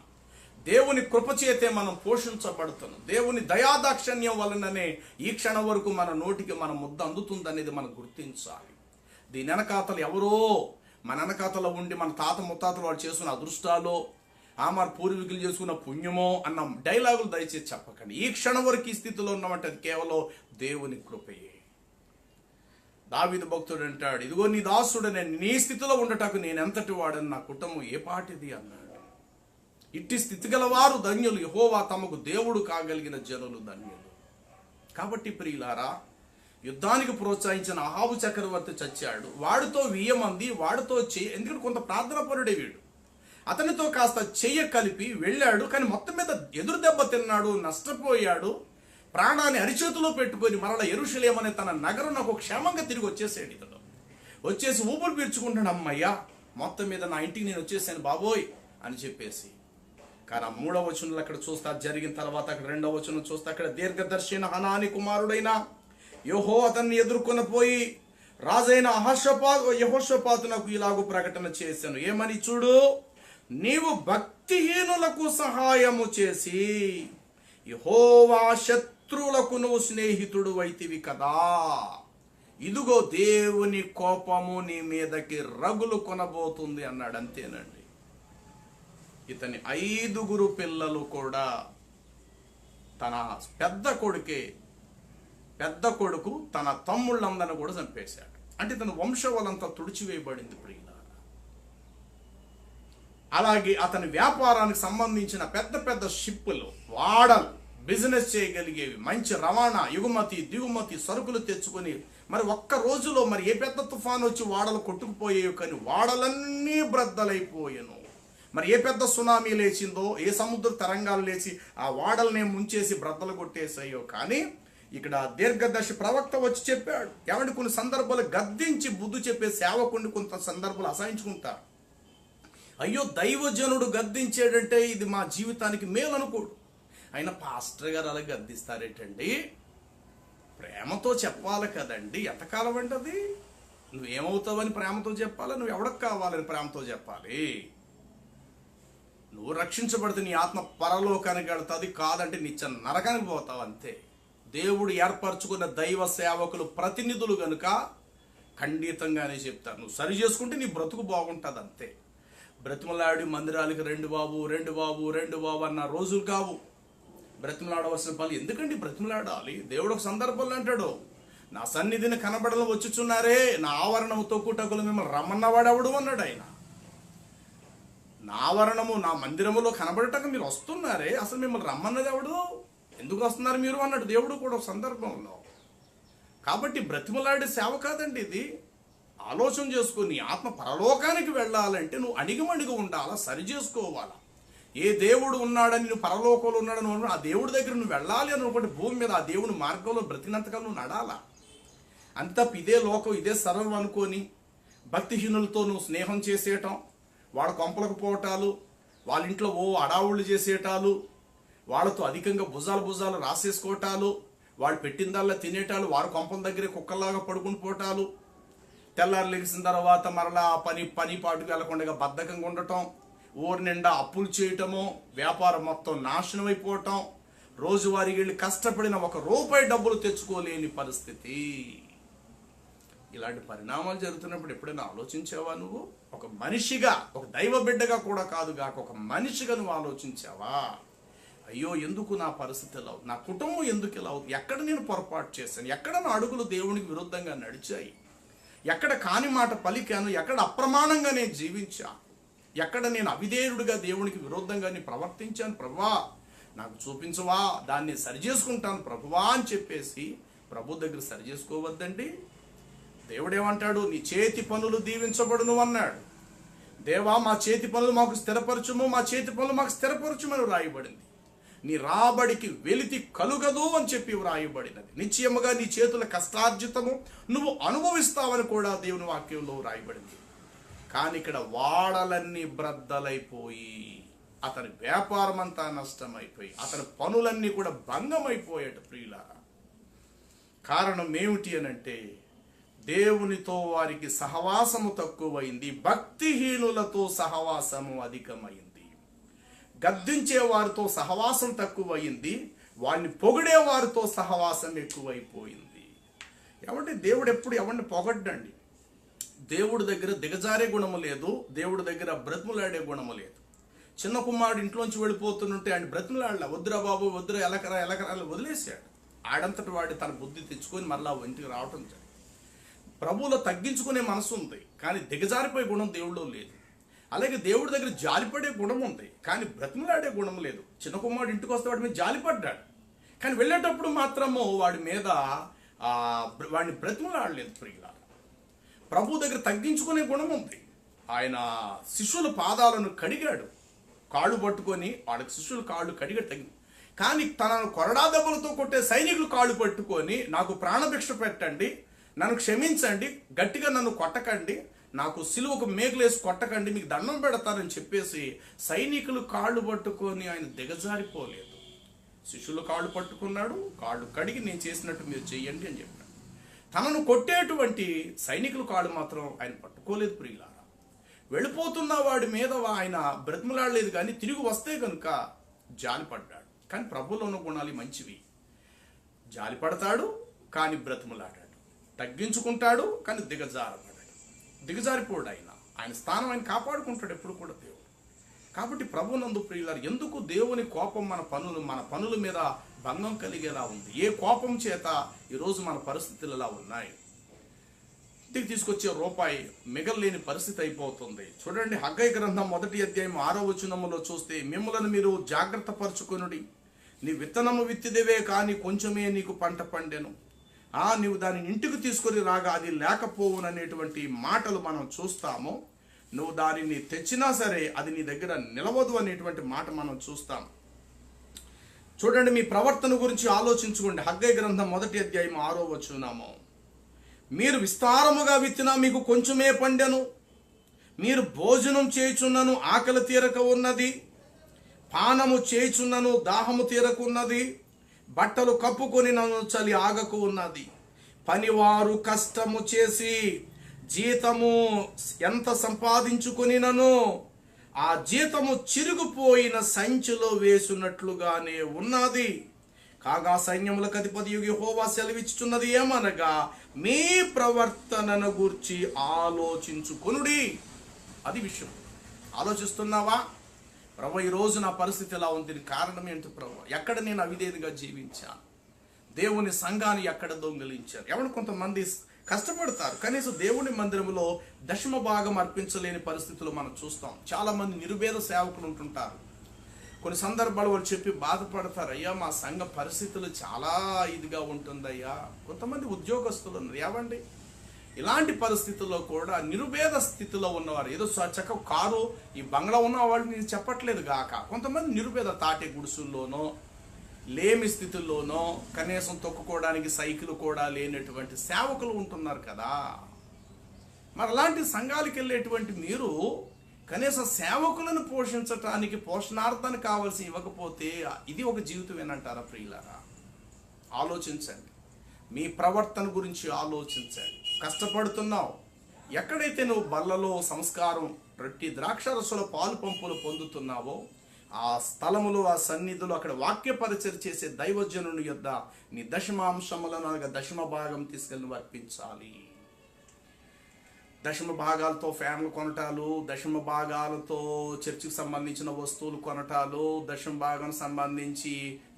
దేవుని కృపచేతే మనం పోషించబడుతున్నాం. దేవుని దయాదాక్షణ్యం వలననే ఈ క్షణం వరకు మన నోటికి మన ముద్ద అందుతుందనేది మనం గుర్తించాలి. దీని వెనకాతలు ఎవరో మన వెనకాతలో ఉండి మన తాత ముత్తాతలు వాళ్ళు చేసుకున్న అదృష్టాలో మన పూర్వీకులు చేసుకున్న పుణ్యమో అన్న డైలాగులు దయచేసి చెప్పకండి. ఈ క్షణం వరకు ఈ స్థితిలో ఉన్నామంటే అది కేవలం దేవుని కృపయే. దావీదు భక్తుడు అంటాడు, ఇదిగో నీ దాసుడు నేను నీ స్థితిలో ఉండటకు నేను ఎంతటి వాడని, నా కుటుంబం ఏ పాటిది అన్నాడు. ఇట్టి స్థితి గలవారు ధన్యులు, యెహోవా తమకు దేవుడు కాగలిగిన జనులు ధన్యులు. కాబట్టి ప్రియులారా, యుద్ధానికి ప్రోత్సహించిన అహాబు చక్రవర్తి చచ్చాడు. వాడితో 1000 మంది వాడితో ఎందుకంటే కొంత ప్రార్థన పరుడే వీడు, అతనితో కాస్త చెయ్య కలిపి వెళ్ళాడు. కానీ మొత్తం మీద ఎదురు దెబ్బ తిన్నాడు, నష్టపోయాడు. ప్రాణాన్ని అరిచేతిలో పెట్టుకొని మరలా యెరూషలేము అనే తన నగరం నాకు క్షేమంగా తిరిగి వచ్చేసాడు. ఇతడు వచ్చేసి ఊపిరి పీల్చుకుంటాడు, అమ్మయ్యా మొత్తం మీద నా ఇంటికి నేను వచ్చేసాను బాబోయ్ అని చెప్పేసి. కానీ ఆ 3వ వచనంలో అక్కడ చూస్తే జరిగిన తర్వాత అక్కడ 2వ వచనం చూస్తే అక్కడ దీర్ఘదర్శిన హనాని కుమారుడైన యెహో అతన్ని ఎదుర్కొని పోయి రాజైన యెహోషాపాతునకు ఇలాగూ ప్రకటన చేశాను, ఏమని చూడు, నీవు భక్తిహీనులకు సహాయము చేసి యెహోవా శత్రువులకు నువ్వు స్నేహితుడు అయితివి కదా. ఇదిగో దేవుని కోపము నీ మీదకి రగులు కొనబోతుంది అన్నాడు. అంతేనండి. ఇతని 5 పిల్లలు కూడా తన పెద్ద కొడుకు తన తమ్ముళ్ళందరిని కూడా చంపేశాడు. అంటే తన వంశవలంతా తుడిచివేయబడింది ప్రియులారా. అలాగే అతని వ్యాపారానికి సంబంధించిన పెద్ద షిప్పులు, వాడలు, బిజినెస్ చేయగలిగేవి, మంచి రవాణా, ఎగుమతి దిగుమతి సరుకులు తెచ్చుకొని మరి ఒక్క రోజులో మరి ఏ పెద్ద తుఫాను వచ్చి వాడలు కొట్టుకుపోయేవి, కానీ వాడలన్నీ బ్రద్దలైపోయాను. మరి ఏ పెద్ద సునామీ లేచిందో, ఏ సముద్ర తరంగాలు లేచి ఆ వాడల్ని ముంచేసి బ్రద్దలు కొట్టేసాయో. కానీ ఇక్కడ దీర్ఘదర్శి ప్రవక్త వచ్చి చెప్పాడు, ఏమంటే కొన్ని సందర్భాలు గద్దించి బుద్ధి చెప్పే సేవకుడిని కొంత సందర్భాలు అసహించుకుంటారు. అయ్యో దైవజనుడు గద్దించాడంటే ఇది మా జీవితానికి మేలు అనుకోడు. అయినా పాస్టర్ గారు అలా గద్దిస్తారేటండి, ప్రేమతో చెప్పాలి కదండి. ఎంతకాలం అంటది, నువ్వేమవుతావని ప్రేమతో చెప్పాలి, నువ్వు ఎవరికి కావాలని ప్రేమతో చెప్పాలి. నువ్వు రక్షించబడితే నీ ఆత్మ పరలోకానికి వెళ్తుంది, కాదంటే నిత్య నరకానికి పోతావు అంతే. దేవుడు ఏర్పరచుకున్న దైవ సేవకులు ప్రతినిధులు కనుక ఖండితంగానే చెప్తారు. నువ్వు సరి చేసుకుంటే నీ బ్రతుకు బాగుంటుంది అంతే. బ్రతిమలాడి మందిరాలకి 2 బాబు అన్న రోజులు కావు. బ్రతిమలాడవలసిన పనులు ఎందుకండి బ్రతిమలాడాలి? దేవుడు ఒక సందర్భంలో అంటాడు, నా సన్నిధిని కనబడలు వచ్చుచున్నారే, నా ఆవరణము తొక్కుటకులు మిమ్మల్ని రమ్మన్నవాడెవడు అన్నాడు ఆయన. నా ఆవరణము నా మందిరములో కనబడటకు మీరు వస్తున్నారే, అసలు మిమ్మల్ని రమ్మన్నది ఎవడు, ఎందుకు వస్తున్నారు మీరు అన్నాడు దేవుడు కూడా ఒక సందర్భంలో. కాబట్టి బ్రతిమలాడే సేవ కాదండి ఇది. ఆలోచన చేసుకుని ఆత్మ పరలోకానికి వెళ్ళాలంటే నువ్వు అణిగమణిగి ఉండాలా, సరి చేసుకోవాలా. ఏ దేవుడు ఉన్నాడని నువ్వు పరలోకంలో ఉన్నాడని ఆ దేవుడి దగ్గర నువ్వు వెళ్ళాలి అని అనుకుంటే భూమి మీద ఆ దేవుని మార్గంలో బ్రతికినంతకాలం నువ్వు నడాలా. అంతా ఇదే లోకం ఇదే సర్వం అనుకొని భక్తిహీనులతో నువ్వు స్నేహం చేసేయటం, వాళ్ళ కొంపలకు పోవటాలు, వాళ్ళ ఇంట్లో అడావుళ్ళు చేసేటాలు, వాళ్ళతో అధికంగా భుజాలు రాసేసుకోవటాలు, వాళ్ళు పెట్టిందల్లా తినేటాలు, వారు కొంపల దగ్గరే కుక్కల్లాగా పడుకుని పోవటాలు, తెల్లారు లెగిసిన తర్వాత మరలా పని పాటుకు వెళ్లకుండా బద్ధకంగా ఉండటం, ఊరి నిండా అప్పులు చేయటము, వ్యాపారం మొత్తం నాశనం అయిపోవటం, రోజువారీ వెళ్ళి కష్టపడిన ₹1 డబ్బులు తెచ్చుకోలేని పరిస్థితి. ఇలాంటి పరిణామాలు జరుగుతున్నప్పుడు ఎప్పుడైనా ఆలోచించావా నువ్వు? ఒక మనిషిగా, ఒక దైవ బిడ్డగా కూడా కాదు గాక ఒక మనిషిగా నువ్వు ఆలోచించావా? అయ్యో ఎందుకు నా పరిస్థితి ఇలా అవుతుంది, నా కుటుంబం ఎందుకు ఇలా అవుతుంది, ఎక్కడ నేను పొరపాటు చేశాను, ఎక్కడ నా అడుగులు దేవునికి విరుద్ధంగా నడిచాయి, ఎక్కడ కాని మాట పలికాను, ఎక్కడ అప్రమాణంగా నేను జీవించాను, ఎక్కడ నేను అవిధేయుడిగా దేవునికి విరుద్ధంగా నేను ప్రవర్తించాను, ప్రభువా నాకు చూపించవా, దాన్ని సరి చేసుకుంటాను ప్రభువా అని చెప్పేసి ప్రభు దగ్గర సరి చేసుకోవద్దండి. దేవుడేమంటాడు, నీ చేతి పనులు దీవించబడును అన్నాడు. దేవా మా చేతి పనులు మాకు స్థిరపరచుము, మా చేతి పనులు మాకు స్థిరపరచుమని వ్రాయబడింది. నీ రాబడికి వెలితి కలుగదు అని చెప్పి వ్రాయబడినది. నిశ్చయముగా నీ చేతుల కష్టార్జితము నువ్వు అనుభవిస్తావని కూడా దేవుని వాక్యంలో వ్రాయబడింది. కానీ ఇక్కడ వాడలన్నీ బ్రద్దలైపోయి అతని వ్యాపారం అంతా నష్టమైపోయి అతని పనులన్నీ కూడా భంగమైపోయాడు ప్రియులారా. కారణం ఏమిటి అనంటే దేవునితో వారికి సహవాసము తక్కువైంది, భక్తిహీనులతో సహవాసము అధికమైంది. గద్దించే వారితో సహవాసం తక్కువైంది, వాడిని పొగిడే వారితో సహవాసం ఎక్కువైపోయింది. ఎవరి దేవుడు ఎప్పుడు ఎవరిని పొగడ్డండి. దేవుడి దగ్గర దిగజారే గుణము లేదు, దేవుడి దగ్గర బ్రతిమలాడే గుణము లేదు. చిన్న కుమారుడు ఇంట్లోంచి వెళ్ళిపోతుంటే ఆయన బ్రతిమలాడలే, వద్దురా బాబు వద్దురా ఎలకరా వదిలేశాడు. ఆడంతటి వాడి తన బుద్ధి తెచ్చుకొని మరలా ఇంటికి రావటం జరిగింది. ప్రభువులో తగ్గించుకునే మనసు ఉంది, కానీ దిగజారిపోయే గుణం దేవుడిలో లేదు. అలాగే దేవుడి దగ్గర జాలిపడే గుణం ఉంది, కానీ బ్రతిమలాడే గుణం లేదు. చిన్న కుమారుడు ఇంటికి వస్తే వాడి మీద జాలిపడ్డాడు, కానీ వెళ్ళేటప్పుడు మాత్రము వాడి మీద వాడిని బ్రతిమలాడలేదు. ప్రియులారా, ప్రభు దగ్గర తగ్గించుకునే గుణం ఉంది. ఆయన శిష్యుల పాదాలను కడిగాడు, కాళ్ళు పట్టుకొని వాళ్ళకి శిష్యుల కాళ్ళు కడిగాడు తగ్గి. కానీ తనను కొరడా దెబ్బలతో కొట్టే సైనికులు కాళ్ళు పట్టుకొని నాకు ప్రాణభిక్ష పెట్టండి, నన్ను క్షమించండి, గట్టిగా నన్ను కొట్టకండి, నాకు సిలువకు మేకులేసి కొట్టకండి, మీకు దండం పెడతారని చెప్పేసి సైనికులు కాళ్ళు పట్టుకొని ఆయన దిగజారిపోలేదు. శిష్యులు కాళ్ళు పట్టుకున్నాడు, కాళ్ళు కడిగి నేను చేసినట్టు మీరు చెయ్యండి అని చెప్పాడు. తనను కొట్టేటువంటి సైనికుల కాళ్ళు మాత్రం ఆయన పట్టుకోలేదు. ప్రియులారా, వెళ్ళిపోతున్న వాడి మీద ఆయన బ్రతిమలాడలేదు, కానీ తిరిగి వస్తే కనుక జాలిపడ్డాడు. కానీ ప్రభువులో ఉన్న గుణాలు మంచివి. జాలిపడతాడు కానీ బ్రతిమలాడాడు, తగ్గించుకుంటాడు కానీ దిగజారిపోడు. ఆయన స్థానం ఆయన కాపాడుకుంటాడు ఎప్పుడు కూడా దేవుడు. కాబట్టి ప్రభునందు ప్రియులారు, ఎందుకు దేవుని కోపం మన పనుల మీద భంగం కలిగేలా ఉంది? ఏ కోపం చేత ఈరోజు మన పరిస్థితులు ఎలా ఉన్నాయి? ఇంటికి తీసుకొచ్చే రూపాయి మిగలలేని పరిస్థితి అయిపోతుంది. చూడండి, హగ్గై గ్రంథం 1వ అధ్యాయం 6వ వచనములో చూస్తే, మిమ్మలను మీరు జాగ్రత్త పరచుకొనుడి, నీ విత్తనము విత్తిదివే కానీ కొంచెమే నీకు పంట పండెను, నీవు దానిని ఇంటికి తీసుకొని రాగా అది లేకపోవుననేటువంటి మాటలు మనం చూస్తాము. నువ్వు దానిని తెచ్చినా సరే అది నీ దగ్గర నిలవదు అనేటువంటి మాట మనం చూస్తాం. చూడండి, మీ ప్రవర్తన గురించి ఆలోచించుకోండి. హగ్గై గ్రంథం 1వ అధ్యాయం 6వ వచనము, మీరు విస్తారముగా విత్తినా మీకు కొంచెమే పండెను, మీరు భోజనం చేయుచున్నను ఆకలి తీరక ఉన్నది, పానము చేయుచున్నను దాహము తీరకున్నది, బట్టలు కప్పుకొని నన్ను చలి ఆగకు ఉన్నది. పనివారు కష్టము చేసి జీతము ఎంత సంపాదించుకొనినను ఆ జీతము చిరిగిపోయిన సంచిలో వేసినట్లుగానే ఉన్నది. కాగా సైన్యములకు అధిపతి యెహోవా సెలవిచ్చుచున్నది ఏమనగా, మీ ప్రవర్తనను గూర్చి ఆలోచించుకొనుడి. అది విషయం. ఆలోచిస్తున్నావా? ప్రభు, ఈరోజు నా పరిస్థితి ఎలా ఉంది, కారణం ఏంటి ప్రభు? ఎక్కడ నేను అవిధేయతగా జీవించాను? దేవుని సంఘాన్ని ఎక్కడ దొంగిలించారు? ఎవరు కొంతమంది కష్టపడతారు, కనీసం దేవుని మందిరంలో దశమ భాగం అర్పించలేని పరిస్థితులు మనం చూస్తాం. చాలా మంది నిరుపేద సేవకులు ఉంటుంటారు. కొన్ని సందర్భాలు వాళ్ళు చెప్పి బాధపడతారు, అయ్యా మా సంఘ పరిస్థితులు చాలా ఇదిగా ఉంటుందయ్యా. కొంతమంది ఉద్యోగస్తులు ఉన్నారు, ఏవండి ఇలాంటి పరిస్థితుల్లో కూడా నిరుపేద స్థితిలో ఉన్నవారు, ఏదో చక్క కారు ఈ బంగ్లా ఉన్న వాళ్ళు నేను చెప్పట్లేదు గాక, కొంతమంది నిరుపేద తాటే గుడుసుల్లోనో లేమి స్థితిలోనో కనీసం తొక్కుకోవడానికి సైకిల్ కూడా లేనటువంటి సేవకులు ఉంటున్నారు కదా. మరి అలాంటి సంఘాలకు వెళ్ళేటువంటి మీరు కనీసం సేవకులను పోషించటానికి పోషణార్థానికి కావాల్సి ఇవ్వకపోతే ఇది ఒక జీవితం ఏనంటారా? ప్రియులారా, ఆలోచించండి. మీ ప్రవర్తన గురించి ఆలోచించండి. కష్టపడుతున్నావు, ఎక్కడైతే నువ్వు బల్లలో సంస్కారం రొట్టి ద్రాక్షరసుల పాలు పంపులు పొందుతున్నావో ఆ స్థలములు, ఆ సన్నిధులు, అక్కడ వాక్య పరిచయం చేసే దైవజనుని యొద్ద నీ దశమాంశములను అనగా దశమ భాగం తీసుకెళ్ళి అర్పించాలి. దశమ భాగాలతో ఫ్యాన్లు కొనటాలు, దశమ భాగాలతో చర్చికి సంబంధించిన వస్తువులు కొనటాలు, దశమ భాగం సంబంధించి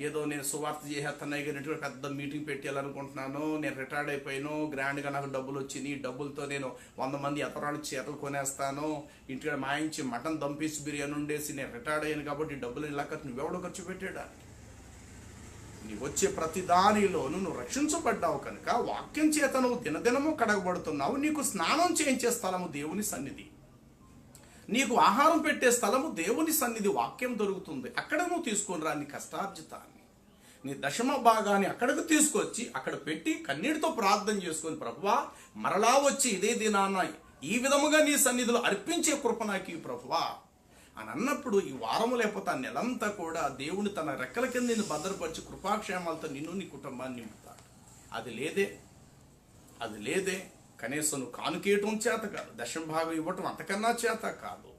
ఏదో నేను సువార్త చేసేస్తున్నాయి కానీ పెద్ద మీటింగ్ పెట్టాలనుకుంటున్నాను, నేను రిటైర్డ్ అయిపోయాను, గ్రాండ్గా నాకు డబ్బులు వచ్చింది, ఈ డబ్బులతో నేను 100 మంది ఎతరాలు చీరలు కొనేస్తాను, ఇంటికి మాయించి మటన్ దంపేసి బిర్యానీ ఉండేసి నేను రిటైర్డ్ అయ్యాను కాబట్టి డబ్బులు ఇలా ఖర్చు, నువ్వెవడో ఖర్చు పెట్టాడా? నీ వచ్చే ప్రతి దానిలోనూ నువ్వు రక్షించబడ్డావు కనుక వాక్యం చేత నువ్వు దినదినము కడగబడుతున్నావు. నీకు స్నానం చేయించే స్థలము దేవుని సన్నిధి, నీకు ఆహారం పెట్టే స్థలము దేవుని సన్నిధి, వాక్యం దొరుకుతుంది. అక్కడ నువ్వు తీసుకొని రా నీ కష్టార్జితాన్ని, నీ దశమ భాగాన్ని అక్కడికి తీసుకొచ్చి అక్కడ పెట్టి కన్నీటితో ప్రార్థన చేసుకొని, ప్రభువా మరలా వచ్చి ఇదే దినాన్న ఈ విధముగా నీ సన్నిధిలో అర్పించే కృప నాకు ఈ ప్రభువా అని అన్నప్పుడు ఈ వారము లేకపోతే ఆ నెలంతా కూడా దేవుని తన రెక్కల కింద నిన్ను భద్రపరిచి కృపాక్షేమాలతో నిన్ను నీ కుటుంబాన్ని నింపుతాడు. అది లేదే కనీసం నువ్వు కానుకేయటం చేత కాదు, దశమ భాగం ఇవ్వటం అంతకన్నా చేత కాదు.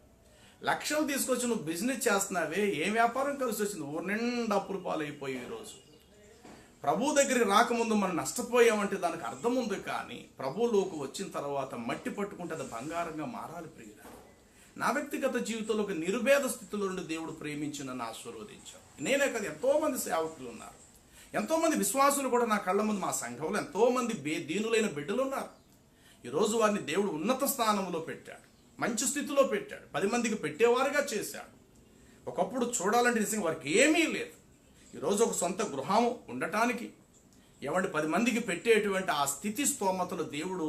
లక్షలు తీసుకొచ్చి నువ్వు బిజినెస్ చేస్తున్నావే, ఏం వ్యాపారం కలిసి వచ్చింది? ఊరు నిండా అప్పులు పాలైపోయి ఈరోజు ప్రభు దగ్గరికి రాకముందు మనం నష్టపోయామంటే దానికి అర్థం ఉంది. కానీ ప్రభువులోకి వచ్చిన తర్వాత మట్టి పట్టుకుంటే అది బంగారంగా మారాలి ప్రియులారా. నా వ్యక్తిగత జీవితంలో ఒక నిరుభేద స్థితిలో నుండి దేవుడు ప్రేమించి నన్ను ఆశీర్వదించాడు. నేనే కదా, ఎంతోమంది సేవకులు ఉన్నారు, ఎంతోమంది విశ్వాసులు కూడా నా కళ్ళ ముందు, మా సంఘంలో ఎంతోమంది దీనులైన బిడ్డలు ఉన్నారు. ఈరోజు వారిని దేవుడు ఉన్నత స్థానంలో పెట్టాడు, మంచి స్థితిలో పెట్టాడు, 10 మందికి పెట్టేవారుగా చేశాడు. ఒకప్పుడు చూడాలంటే నిజంగా వారికి ఏమీ లేదు. ఈరోజు ఒక సొంత గృహం ఉండటానికి 10 మందికి పెట్టేటువంటి ఆ స్థితి స్తోమతలు దేవుడు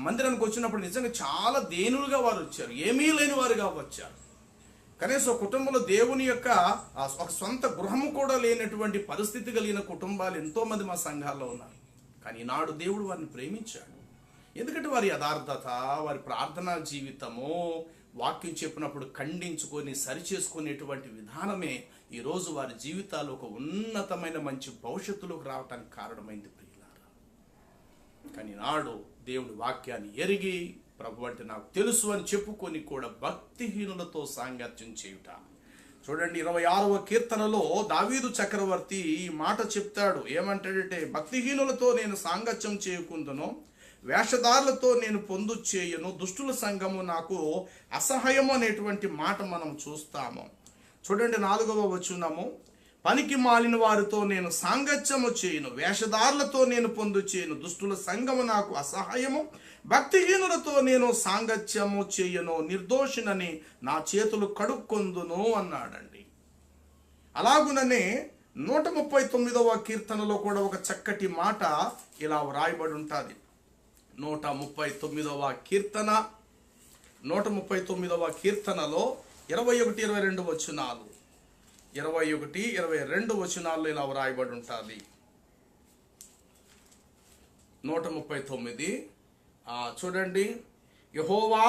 మందిరానికి వచ్చినప్పుడు నిజంగా చాలా దేనులుగా వారు వచ్చారు, ఏమీ లేని వారుగా వచ్చారు. కనీసం కుటుంబంలో దేవుని యొక్క ఒక సొంత గృహము కూడా లేనటువంటి పరిస్థితి కలిగిన కుటుంబాలు ఎంతోమంది మా సంఘాల్లో ఉన్నారు. కానీ ఈనాడు దేవుడు వారిని ప్రేమించాడు. ఎందుకంటే వారి యథార్థత, వారి ప్రార్థనా జీవితము, వాక్యం చెప్పినప్పుడు ఖండించుకొని సరిచేసుకునేటువంటి విధానమే ఈరోజు వారి జీవితాలు ఒక ఉన్నతమైన మంచి భవిష్యత్తులోకి రావడానికి కారణమైంది ప్రియులారా. కానీ నాడు దేవుడి వాక్యాన్ని ఎరిగి ప్రభు అంటే నాకు తెలుసు అని చెప్పుకొని కూడా భక్తిహీనులతో సాంగత్యం చేయుట. చూడండి 26వ కీర్తనలో దావీదు చక్రవర్తి ఈ మాట చెప్తాడు. ఏమంటాడంటే, భక్తిహీనులతో నేను సాంగత్యం చేయకుందును, వేషధారులతో నేను పొందు చేయను, దుష్టుల సంఘము నాకు అసహ్యము అనేటువంటి మాట మనం చూస్తాము. చూడండి 4వ వచనము, పనికి మాలిన వారితో నేను సాంగత్యము చేయను, వేషధారులతో నేను పొందు చేయను, దుష్టుల సంఘము నాకు అసహ్యము, భక్తిహీనులతో నేను సాంగత్యము చేయను, నిర్దోషినని నా చేతులు కడుక్కొందును అన్నాడండి. అలాగుననే 139వ కీర్తనలో కూడా ఒక చక్కటి మాట ఇలా వ్రాయబడి ఉంటుంది. 139వ కీర్తన 139వ కీర్తనలో 21-22 వచనాలు, 21-22 వచనాల్లో ఇలా వ్రాయబడి ఉంటుంది. 139 చూడండి, యెహోవా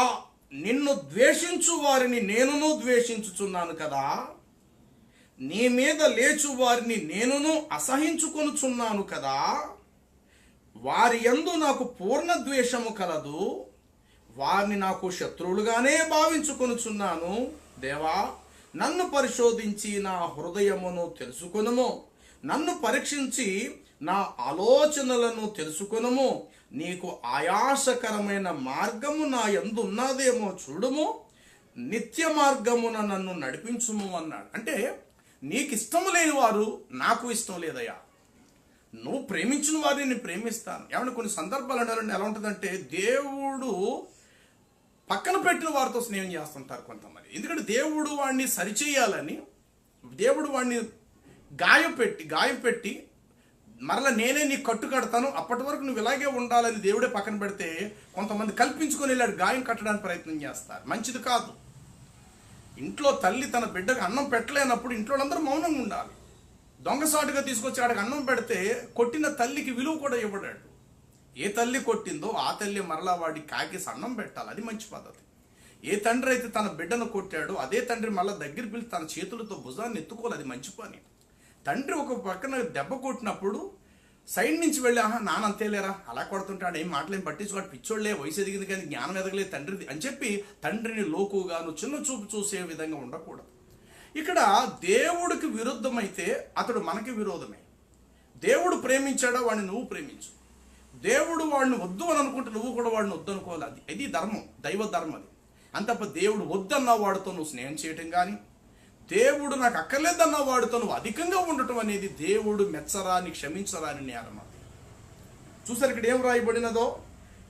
నిన్ను ద్వేషించు వారిని నేనును ద్వేషించుచున్నాను కదా, నీ మీద లేచు వారిని నేనును అసహించుకొనుచున్నాను కదా, వారి యందు నాకు పూర్ణ ద్వేషము కలదు, వారిని నాకు శత్రువులుగానే భావించుకొనుచున్నాను. దేవా, నన్ను పరిశోధించి నా హృదయమును తెలుసుకొనుము, నన్ను పరీక్షించి నా ఆలోచనలను తెలుసుకొనుము, నీకు ఆయాసకరమైన మార్గము నా యందు ఉన్నదేమో చూడుము, నిత్య మార్గమున నన్ను నడిపించుము అన్నాడు. అంటే నీకు ఇష్టము లేని వారు నాకు ఇష్టం లేదయ్యా, నువ్వు ప్రేమించిన వారిని నేను ప్రేమిస్తాను. ఏమంటే కొన్ని సందర్భాలు అంటారండి, ఎలా ఉంటుందంటే దేవుడు పక్కన పెట్టిన వారితో స్నేహం చేస్తుంటారు కొంతమంది. ఎందుకంటే దేవుడు వాడిని సరిచేయాలని, దేవుడు వాడిని గాయపెట్టి మరలా నేనే నీ కట్టు కడతాను, అప్పటి వరకు నువ్వు ఇలాగే ఉండాలని దేవుడే పక్కన పెడితే కొంతమంది కల్పించుకొని వెళ్ళాడు గాయం కట్టడానికి ప్రయత్నం చేస్తారు. మంచిది కాదు. ఇంట్లో తల్లి తన బిడ్డకు అన్నం పెట్టలేనప్పుడు ఇంట్లో అందరూ మౌనంగా ఉండాలి. దొంగసాటుగా తీసుకొచ్చి ఆడికి అన్నం పెడితే కొట్టిన తల్లికి విలువ కూడా ఇవ్వడాడు. ఏ తల్లి కొట్టిందో ఆ తల్లి మరలా వాడి కాకేసి అన్నం పెట్టాలి, అది మంచి పద్ధతి. ఏ తండ్రి అయితే తన బిడ్డను కొట్టాడో అదే తండ్రి మళ్ళీ దగ్గర పిలిచి తన చేతులతో భుజాన్ని ఎత్తుకోవాలి, అది మంచి పని. తండ్రి ఒక పక్కన దెబ్బ కొట్టినప్పుడు సైడ్ నుంచి వెళ్ళి నాన్న అంతేలేరా అలా కొడుతుంటాడు, ఏం మాటలేం పట్టించుకోడు, పిచ్చోళ్లే, వయసు ఎదిగింది కానీ జ్ఞానం ఎదగలేదు తండ్రిది అని చెప్పి తండ్రిని లోకుగాను చిన్న చూపు చూసే విధంగా ఉండకూడదు. ఇక్కడ దేవుడికి విరుద్ధమైతే అతడు మనకి విరోధమే. దేవుడు ప్రేమించాడో వాడిని నువ్వు ప్రేమించు, దేవుడు వాడిని వద్దు అని అనుకుంటే నువ్వు కూడా వాడిని వద్దు అనుకోవాలి. ఇది ధర్మం, దైవ ధర్మం అది. అంతప్ప దేవుడు వద్దన్న వాడితో నువ్వు స్నేహం చేయటం కానీ, దేవుడు నాకు అక్కర్లేదన్న వాడితో నువ్వు అధికంగా ఉండటం అనేది దేవుడు మెచ్చరాని క్షమించరాని నేరం. చూసారు ఇక్కడ ఏం రాయబడినదో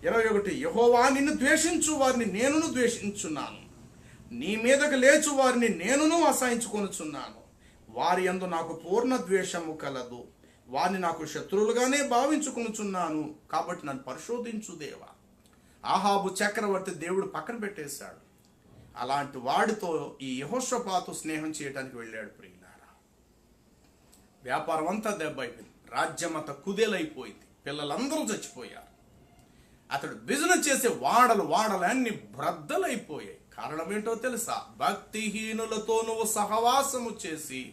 21, యెహోవా నిన్ను ద్వేషించు వారిని నేనును ద్వేషించున్నాను, నీ మీదకు లేచు వారిని నేనును అసహించుకొనుచున్నాను, వారి యందు నాకు పూర్ణ ద్వేషము కలదు, వారిని నాకు శత్రువులుగానే భావించుకొనుచున్నాను, కాబట్టి నన్ను పరిశోధించు దేవా. ఆహాబు చక్రవర్తి దేవుడు పక్కన పెట్టేశాడు. అలాంటి వాడితో ఈ యెహోషాపాతు స్నేహం చేయడానికి వెళ్ళాడు ప్రియులారా. వ్యాపారం అంతా దెబ్బ అయిపోయింది, రాజ్యం అంతా కుదేలైపోయింది, పిల్లలందరూ చచ్చిపోయారు. అతడు బిజినెస్ చేసే వాడలన్నీ బ్రద్దలైపోయాయి. కారణం ఏంటో తెలుసా? భక్తిహీనులతో నువ్వు సహవాసము చేసి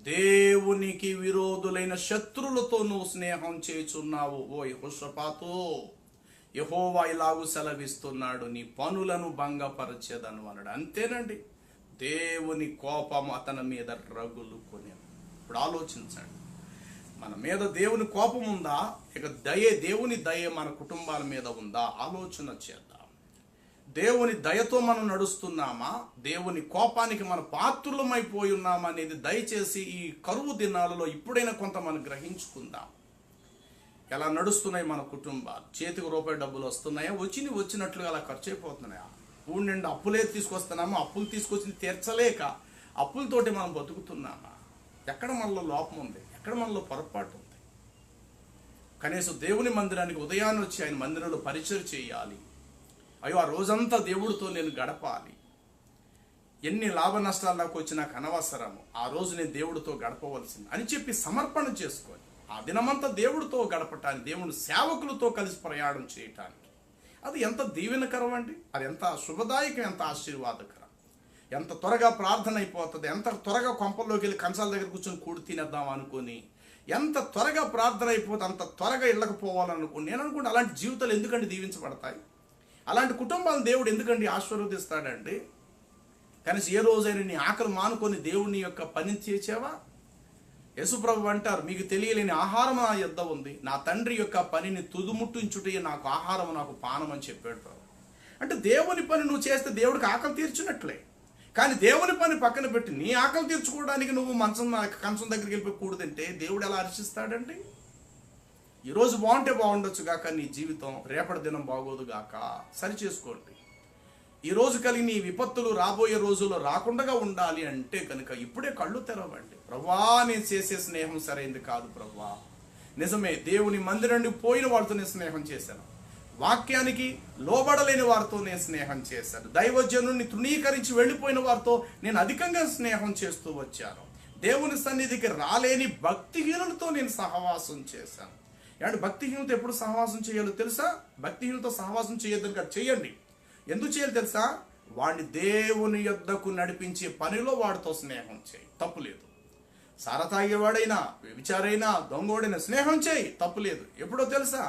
దేవునికి విరోధులైన శత్రులతో నువ్వు స్నేహం చేయుచున్నావు. ఓ యెహోషాపాతు, యెహోవా ఇలాగు సెలవిస్తున్నాడు, నీ పనులను భంగపరచెదను అన్నాడు. అంతేనండి, దేవుని కోపం అతని మీద రగులుకొనెను. ఇప్పుడు ఆలోచించండి, మన మీద దేవుని కోపం ఉందా, ఇక దేవుని దయ మన కుటుంబాల మీద ఉందా ఆలోచన చేద్దాం. దేవుని దయతో మనం నడుస్తున్నామా, దేవుని కోపానికి మన పాత్రులమైపోయి ఉన్నామా అనేది దయచేసి ఈ కరువు దినాలలో ఇప్పుడైనా కొంత మనం గ్రహించుకుందాం. ఎలా నడుస్తున్నాయి మన కుటుంబాలు? చేతికి రూపాయి డబ్బులు వస్తున్నాయా, వచ్చినట్లుగా అలా ఖర్చు అయిపోతున్నాయా? ఊడి నిండా అప్పులే తీసుకొస్తున్నామా, అప్పులు తీసుకొచ్చి తీర్చలేక అప్పులతోటి మనం బతుకుతున్నామా? ఎక్కడ మనలో లోపం ఉంది, ఎక్కడ మనలో పొరపాటు ఉంది? కనీసం దేవుని మందిరానికి ఉదయాన్నే వచ్చి ఆయన మందిరంలో పరిచయం చేయాలి. అయ్యో, ఆ రోజంతా దేవుడితో నేను గడపాలి. ఎన్ని లాభ నష్టాలు నాకు వచ్చి నాకు అనవసరము, ఆ రోజు నేను దేవుడితో గడపవలసింది అని చెప్పి సమర్పణ చేసుకొని ఆ దినమంతా దేవుడితో గడపటానికి, దేవుని సేవకులతో కలిసి ప్రయాణం చేయటానికి అది ఎంత దీవెనకరం అండి. అది ఎంత శుభదాయకం, ఎంత ఆశీర్వాదకరం. ఎంత త్వరగా ప్రార్థన అయిపోతుంది, ఎంత త్వరగా కొంపల్లోకి వెళ్ళి కంచాల దగ్గర కూర్చొని కూడి తినేద్దాం అనుకుని ఎంత త్వరగా ప్రార్థన అయిపోతే అంత త్వరగా ఇళ్ళకు పోవాలనుకుని నేను అనుకుంటే అలాంటి జీవితాలు ఎందుకంటే దీవించబడతాయి? అలాంటి కుటుంబాలను దేవుడు ఎందుకండి ఆశీర్వదిస్తాడండి? కనీసం ఏ రోజైనా నీ ఆకలి మానుకొని దేవుని యొక్క పని చేసావా? యేసుప్రభు అంటారు, మీకు తెలియలేని ఆహారం నా యొద్ద ఉంది, నా తండ్రి యొక్క పనిని తుదుముట్టించుటే నాకు ఆహారం, నాకు పానం అని చెప్పాడు. అంటే దేవుని పని నువ్వు చేస్తే దేవుడికి ఆకలి తీర్చినట్లే. కానీ దేవుని పని పక్కన పెట్టి నీ ఆకలి తీర్చుకోవడానికి నువ్వు కంచం దగ్గరికి వెళ్ళిపోయి కూడదంటే దేవుడు ఎలా హర్షిస్తాడండి? ఈరోజు బాగుంటే బాగుండొచ్చు గాక నీ జీవితం, రేపటి దినం బాగోదు గాక. సరి చేసుకోండి. ఈరోజు కలిగిన ఈ విపత్తులు రాబోయే రోజుల్లో రాకుండా ఉండాలి అంటే కనుక ఇప్పుడే కళ్ళు తెరవండి. ప్రభువా, నేను చేసే స్నేహం సరైంది కాదు ప్రభువా. నిజమే, దేవుని మందిరానికి పోయిన వారితో నేను స్నేహం చేశాను, వాక్యానికి లోబడలేని వారితో నేను స్నేహం చేశాను, దైవజనుని తృణీకరించి వెళ్ళిపోయిన వారితో నేను అధికంగా స్నేహం చేస్తూ వచ్చాను, దేవుని సన్నిధికి రాలేని భక్తిహీనులతో నేను సహవాసం చేశాను. అంటే భక్తిహీనులతో ఎప్పుడు సహవాసం చేయాలో తెలుసా? భక్తిహీనులతో సహవాసం చేయొద్దని కాదు, చేయండి. ఎందుకు చేయాలి తెలుసా? వాడిని దేవుని యొద్దకు నడిపించే పనిలో వాడితో స్నేహం చేయి, తప్పులేదు. సార తాగేవాడైనా, వ్యభిచారైనా, దొంగోడైనా స్నేహం చేయి, తప్పులేదు. ఎప్పుడో తెలుసా?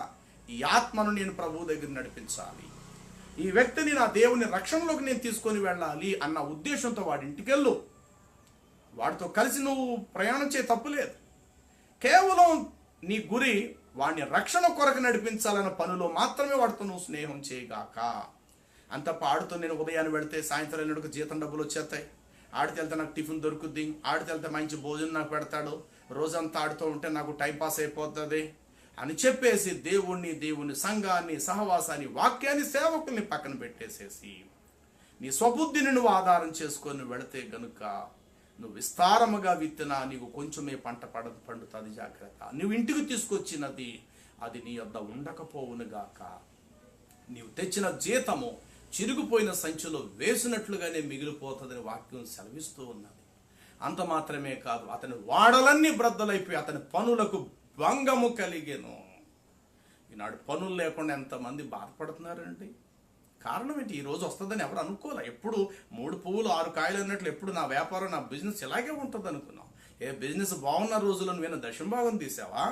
ఈ ఆత్మను నేను ప్రభువు దగ్గర నడిపించాలి, ఈ వ్యక్తిని నా దేవుని రక్షణలోకి నేను తీసుకొని వెళ్ళాలి అన్న ఉద్దేశంతో వాడి ఇంటికి వెళ్ళు, వాడితో కలిసి నువ్వు ప్రయాణం చేయి, తప్పులేదు. కేవలం నీ గురి వాడిని రక్షణ కొరకు నడిపించాలన్న పనిలో మాత్రమే వాడితో నువ్వు స్నేహం చేయగాక. అంత ఆడుతో నేను ఉదయాన్ని వెళితే సాయంత్రం వెళ్ళినప్పుడు జీతం డబ్బులు వచ్చేస్తాయి, ఆడితే వెళ్తే నాకు టిఫిన్ దొరుకుద్ది, ఆడితే వెళ్తే మంచి భోజనం నాకు పెడతాడు, రోజంతా ఆడుతూ ఉంటే నాకు టైంపాస్ అయిపోతుంది అని చెప్పేసి దేవుని సంఘాన్ని, సహవాసాన్ని, వాక్యాన్ని, సేవకుల్ని పక్కన పెట్టేసేసి నీ స్వబుద్ధిని నువ్వు ఆధారం చేసుకొని వెళితే గనుక నువ్వు విస్తారముగా విత్తినా నీకు కొంచెమే పంట పండుతుంది. జాగ్రత్త. నువ్వు ఇంటికి తీసుకొచ్చినది అది నీ వద్ద ఉండకపోవునుగాక. నీవు తెచ్చిన జీతము చిరిగిపోయిన సంచిలో వేసినట్లుగానే మిగిలిపోతుందని వాక్యం సెలవిస్తూ ఉన్నది. అంత మాత్రమే కాదు, అతని వాడలన్నీ బ్రద్దలైపోయి అతని పనులకు భంగము కలిగెను. ఈనాడు పనులు లేకుండా ఎంతమంది బాధపడుతున్నారండి? కారణం ఏంటి? ఈ రోజు వస్తుందని ఎవరు అనుకోలే. ఎప్పుడు 3 పువ్వులు 6 కాయలు అన్నట్లు ఎప్పుడు నా వ్యాపారం, నా బిజినెస్ ఇలాగే ఉంటుంది అనుకున్నాం. బిజినెస్ బాగున్న రోజుల్లో నువ్వేనా దశంభాగం తీసావా?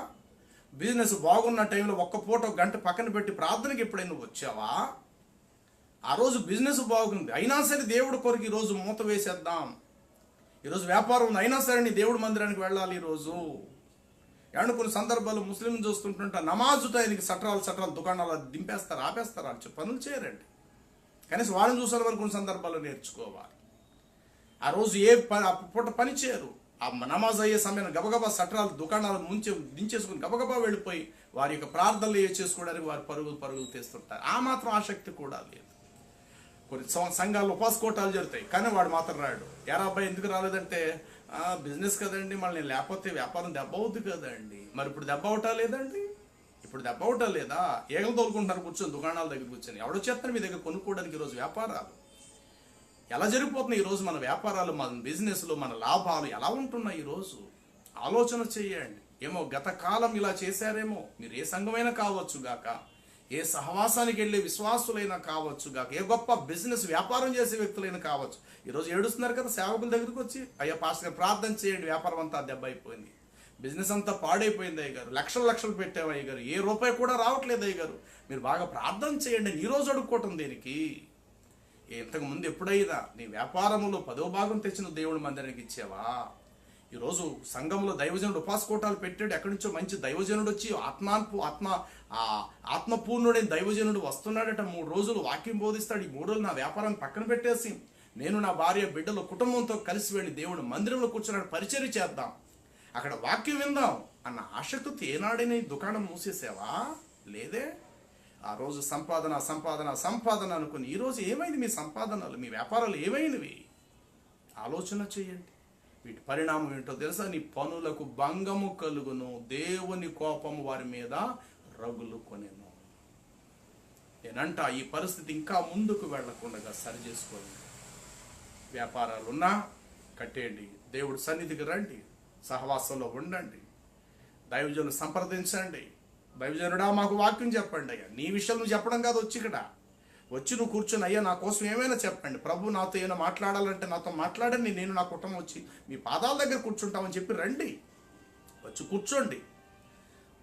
బిజినెస్ బాగున్న టైంలో ఒక్క పూట 1 గంట పక్కన పెట్టి ప్రార్థనకి ఎప్పుడైనా వచ్చావా? ఆ రోజు బిజినెస్ బాగుంది అయినా సరే దేవుడి కొరకు ఈరోజు మూత వేసేద్దాం, ఈరోజు వ్యాపారం ఉంది అయినా సరే నీ దేవుడి మందిరానికి వెళ్ళాలి ఈరోజు. ఏమన్నా కొన్ని సందర్భాలు ముస్లిం చూస్తుంటుంటే నమాజు టైంకి సట్రాలు దుకాణాలు దింపేస్తారు, ఆపేస్తారు, అని పనులు చేయరండి. కనీసం వాళ్ళని చూసారు వరకు కొన్ని సందర్భాల్లో నేర్చుకోవాలి. ఆ రోజు పూట పని చేయరు. ఆ నమాజ్ అయ్యే సమయాన్ని గబగబా సట్రాలు దుకాణాలు దించేసుకుని గబగబా వెళ్ళిపోయి వారి యొక్క ప్రార్థనలు చేసుకోవడానికి వారు పరుగులు తీస్తుంటారు. ఆ మాత్రం ఆసక్తి కూడా లేదు. కొన్ని సంఘాల్లో ఉపవాసకోటాలు జరుగుతాయి, కానీ వాడు మాత్రం రాడు. ఎరా అబ్బాయి ఎందుకు రాలేదంటే బిజినెస్ కదండి, మళ్ళీ లేకపోతే వ్యాపారం దెబ్బ అవుద్ది కదండి. మరి ఇప్పుడు దెబ్బ అవటా లేదండి? ఇప్పుడు దెబ్బ అవటా లేదా? ఏగలు తోలుకుంటున్నారు కూర్చొని దుకాణాల దగ్గర కూర్చొని. ఎవడొచ్చేస్తారు మీ దగ్గర కొనుక్కోవడానికి? ఈరోజు వ్యాపారాలు ఎలా జరిగిపోతున్నాయి? ఈరోజు మన వ్యాపారాలు, మన బిజినెస్లు, మన లాభాలు ఎలా ఉంటున్నాయి? ఈరోజు ఆలోచన చేయండి. ఏమో గత కాలం ఇలా చేశారేమో. మీరు ఏ సంఘమైనా కావచ్చు గాక, ఏ సహవాసానికి వెళ్ళే విశ్వాసులైనా కావచ్చు గాక, ఏ గొప్ప బిజినెస్ వ్యాపారం చేసే వ్యక్తులైనా కావచ్చు. ఈరోజు ఏడుస్తున్నారు కదా సేవకుల దగ్గరికి వచ్చి, అయ్యా పాస్టర్ గారు ప్రార్థన చేయండి, వ్యాపారం అంతా దెబ్బ అయిపోయింది, బిజినెస్ అంతా పాడైపోయింది అయ్యగారు, లక్షలు పెట్టాము అయ్యగారు, ఏ రూపాయి కూడా రావట్లేదు అయ్యగారు, మీరు బాగా ప్రార్థన చేయండి. ఈరోజు అడుక్కోవటం దేనికి? ఇంతకు ముందు ఎప్పుడైనా నీ వ్యాపారంలో 10వ భాగం తెచ్చిన దేవుడి మందిరానికి ఇచ్చావా? ఈరోజు సంఘంలో దైవజనుడు ఉపాసకోటాలు పెట్టాడు. ఎక్కడి నుంచో మంచి దైవజనుడు వచ్చి ఆత్మపూర్ణుడైన దైవజనుడు వస్తున్నాడట. 3 రోజులు వాక్యం బోధిస్తాడు. ఈ 3 రోజులు నా వ్యాపారాన్ని పక్కన పెట్టేసి నేను నా భార్య బిడ్డలు కుటుంబంతో కలిసి వెళ్ళి దేవుని మందిరంలో కూర్చున్నాడు, పరిచర్య చేద్దాం, అక్కడ వాక్యం విందాం అన్న ఆసక్తితో ఏనాడైనా ఈ దుకాణం మూసేసావా? లేదే. ఆ రోజు సంపాదన అనుకుని ఈరోజు ఏమైంది? మీ సంపాదనలు, మీ వ్యాపారాలు ఏమైనవి? ఆలోచన చేయండి. వీటి పరిణామం ఏంటో తెలుసా? నీ పనులకు భంగము కలుగును, దేవుని కోపము వారి మీద రగులు కొనెను. నేనంట ఈ పరిస్థితి ఇంకా ముందుకు వెళ్లకుండా సరి చేసుకోండి. వ్యాపారాలున్నా కట్టేయండి, దేవుడి సన్నిధికి రండి, సహవాసంలో ఉండండి, దైవజనులు సంప్రదించండి. దైవజనుడా మాకు వాక్యం చెప్పండి అయ్యా. నీ విషయం నువ్వు చెప్పడం కాదు, వచ్చి నువ్వు కూర్చొని అయ్యా నా కోసం ఏమైనా చెప్పండి, ప్రభు నాతో ఏమైనా మాట్లాడాలంటే నాతో మాట్లాడండి, నేను నా కుటుంబం వచ్చి మీ పాదాల దగ్గర కూర్చుంటామని చెప్పి రండి. వచ్చి కూర్చోండి.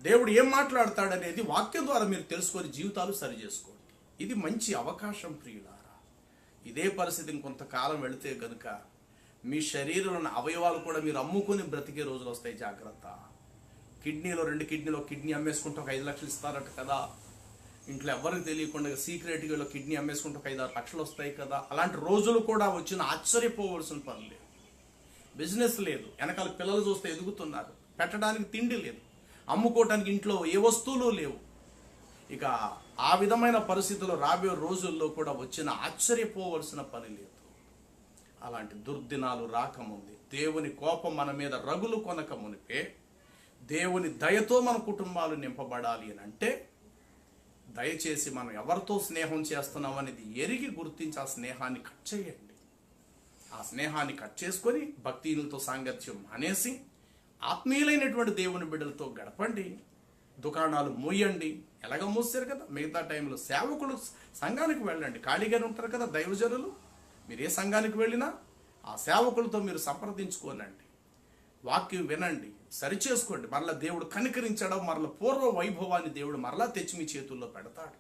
దేవుడు ఏం మాట్లాడతాడనేది వాక్యం ద్వారా మీరు తెలుసుకొని జీవితాలు సరి చేసుకోండి. ఇది మంచి అవకాశం ప్రియులారా. ఇదే పరిస్థితి ఇంకొంతకాలం వెళితే కనుక మీ శరీరంలోని అవయవాలు కూడా మీరు అమ్ముకొని బ్రతికే రోజులు వస్తాయి. జాగ్రత్త. కిడ్నీలో 2 కిడ్నీలో కిడ్నీ అమ్మేసుకుంటే ఒక 5 లక్షలు ఇస్తారట కదా. ఇంట్లో ఎవరికి తెలియకుండా సీక్రెట్గా కిడ్నీ అమ్మేసుకుంటే ఒక 5-6 లక్షలు వస్తాయి కదా. అలాంటి రోజులు కూడా వచ్చిన ఆశ్చర్యపోవలసిన పని లేదు. బిజినెస్ లేదు, వెనకాల పిల్లలు చూస్తే ఎదుగుతున్నారు, పెట్టడానికి తిండి లేదు, అమ్ముకోవటానికి ఇంట్లో ఏ వస్తువులు లేవు. ఇక ఆ విధమైన పరిస్థితుల్లో రాబోయే రోజుల్లో కూడా వచ్చిన ఆశ్చర్యపోవలసిన పని లేదు. అలాంటి దుర్దినాలు రాకముందే దేవుని కోపం మన మీద రగులు కొనక మునిపే దేవుని దయతో మన కుటుంబాలు నింపబడాలి అని అంటే దయచేసి మనం ఎవరితో స్నేహం చేస్తున్నాం అనేది ఎరిగి గుర్తించి ఆ స్నేహాన్ని కట్ చేయండి. ఆ స్నేహాన్ని కట్ చేసుకొని భక్తిహీనులతో సాంగత్యం అనేసి ఆత్మీయులైనటువంటి దేవుని బిడ్డలతో గడపండి. దుకాణాలు మూయండి. ఎలాగ మూసారు కదా, మిగతా టైంలో సేవకులు సంఘానికి వెళ్ళండి. ఖాళీగానే ఉంటారు కదా దైవజనులు. మీరు ఏ సంఘానికి వెళ్ళినా ఆ సేవకులతో మీరు సంప్రదించుకోనండి, వాక్యం వినండి, సరిచేసుకోండి. మరలా దేవుడు కనికరించడం, మరలా పూర్వ వైభవాన్ని దేవుడు మరలా తెచ్చి మీ చేతుల్లో పెడతాడు.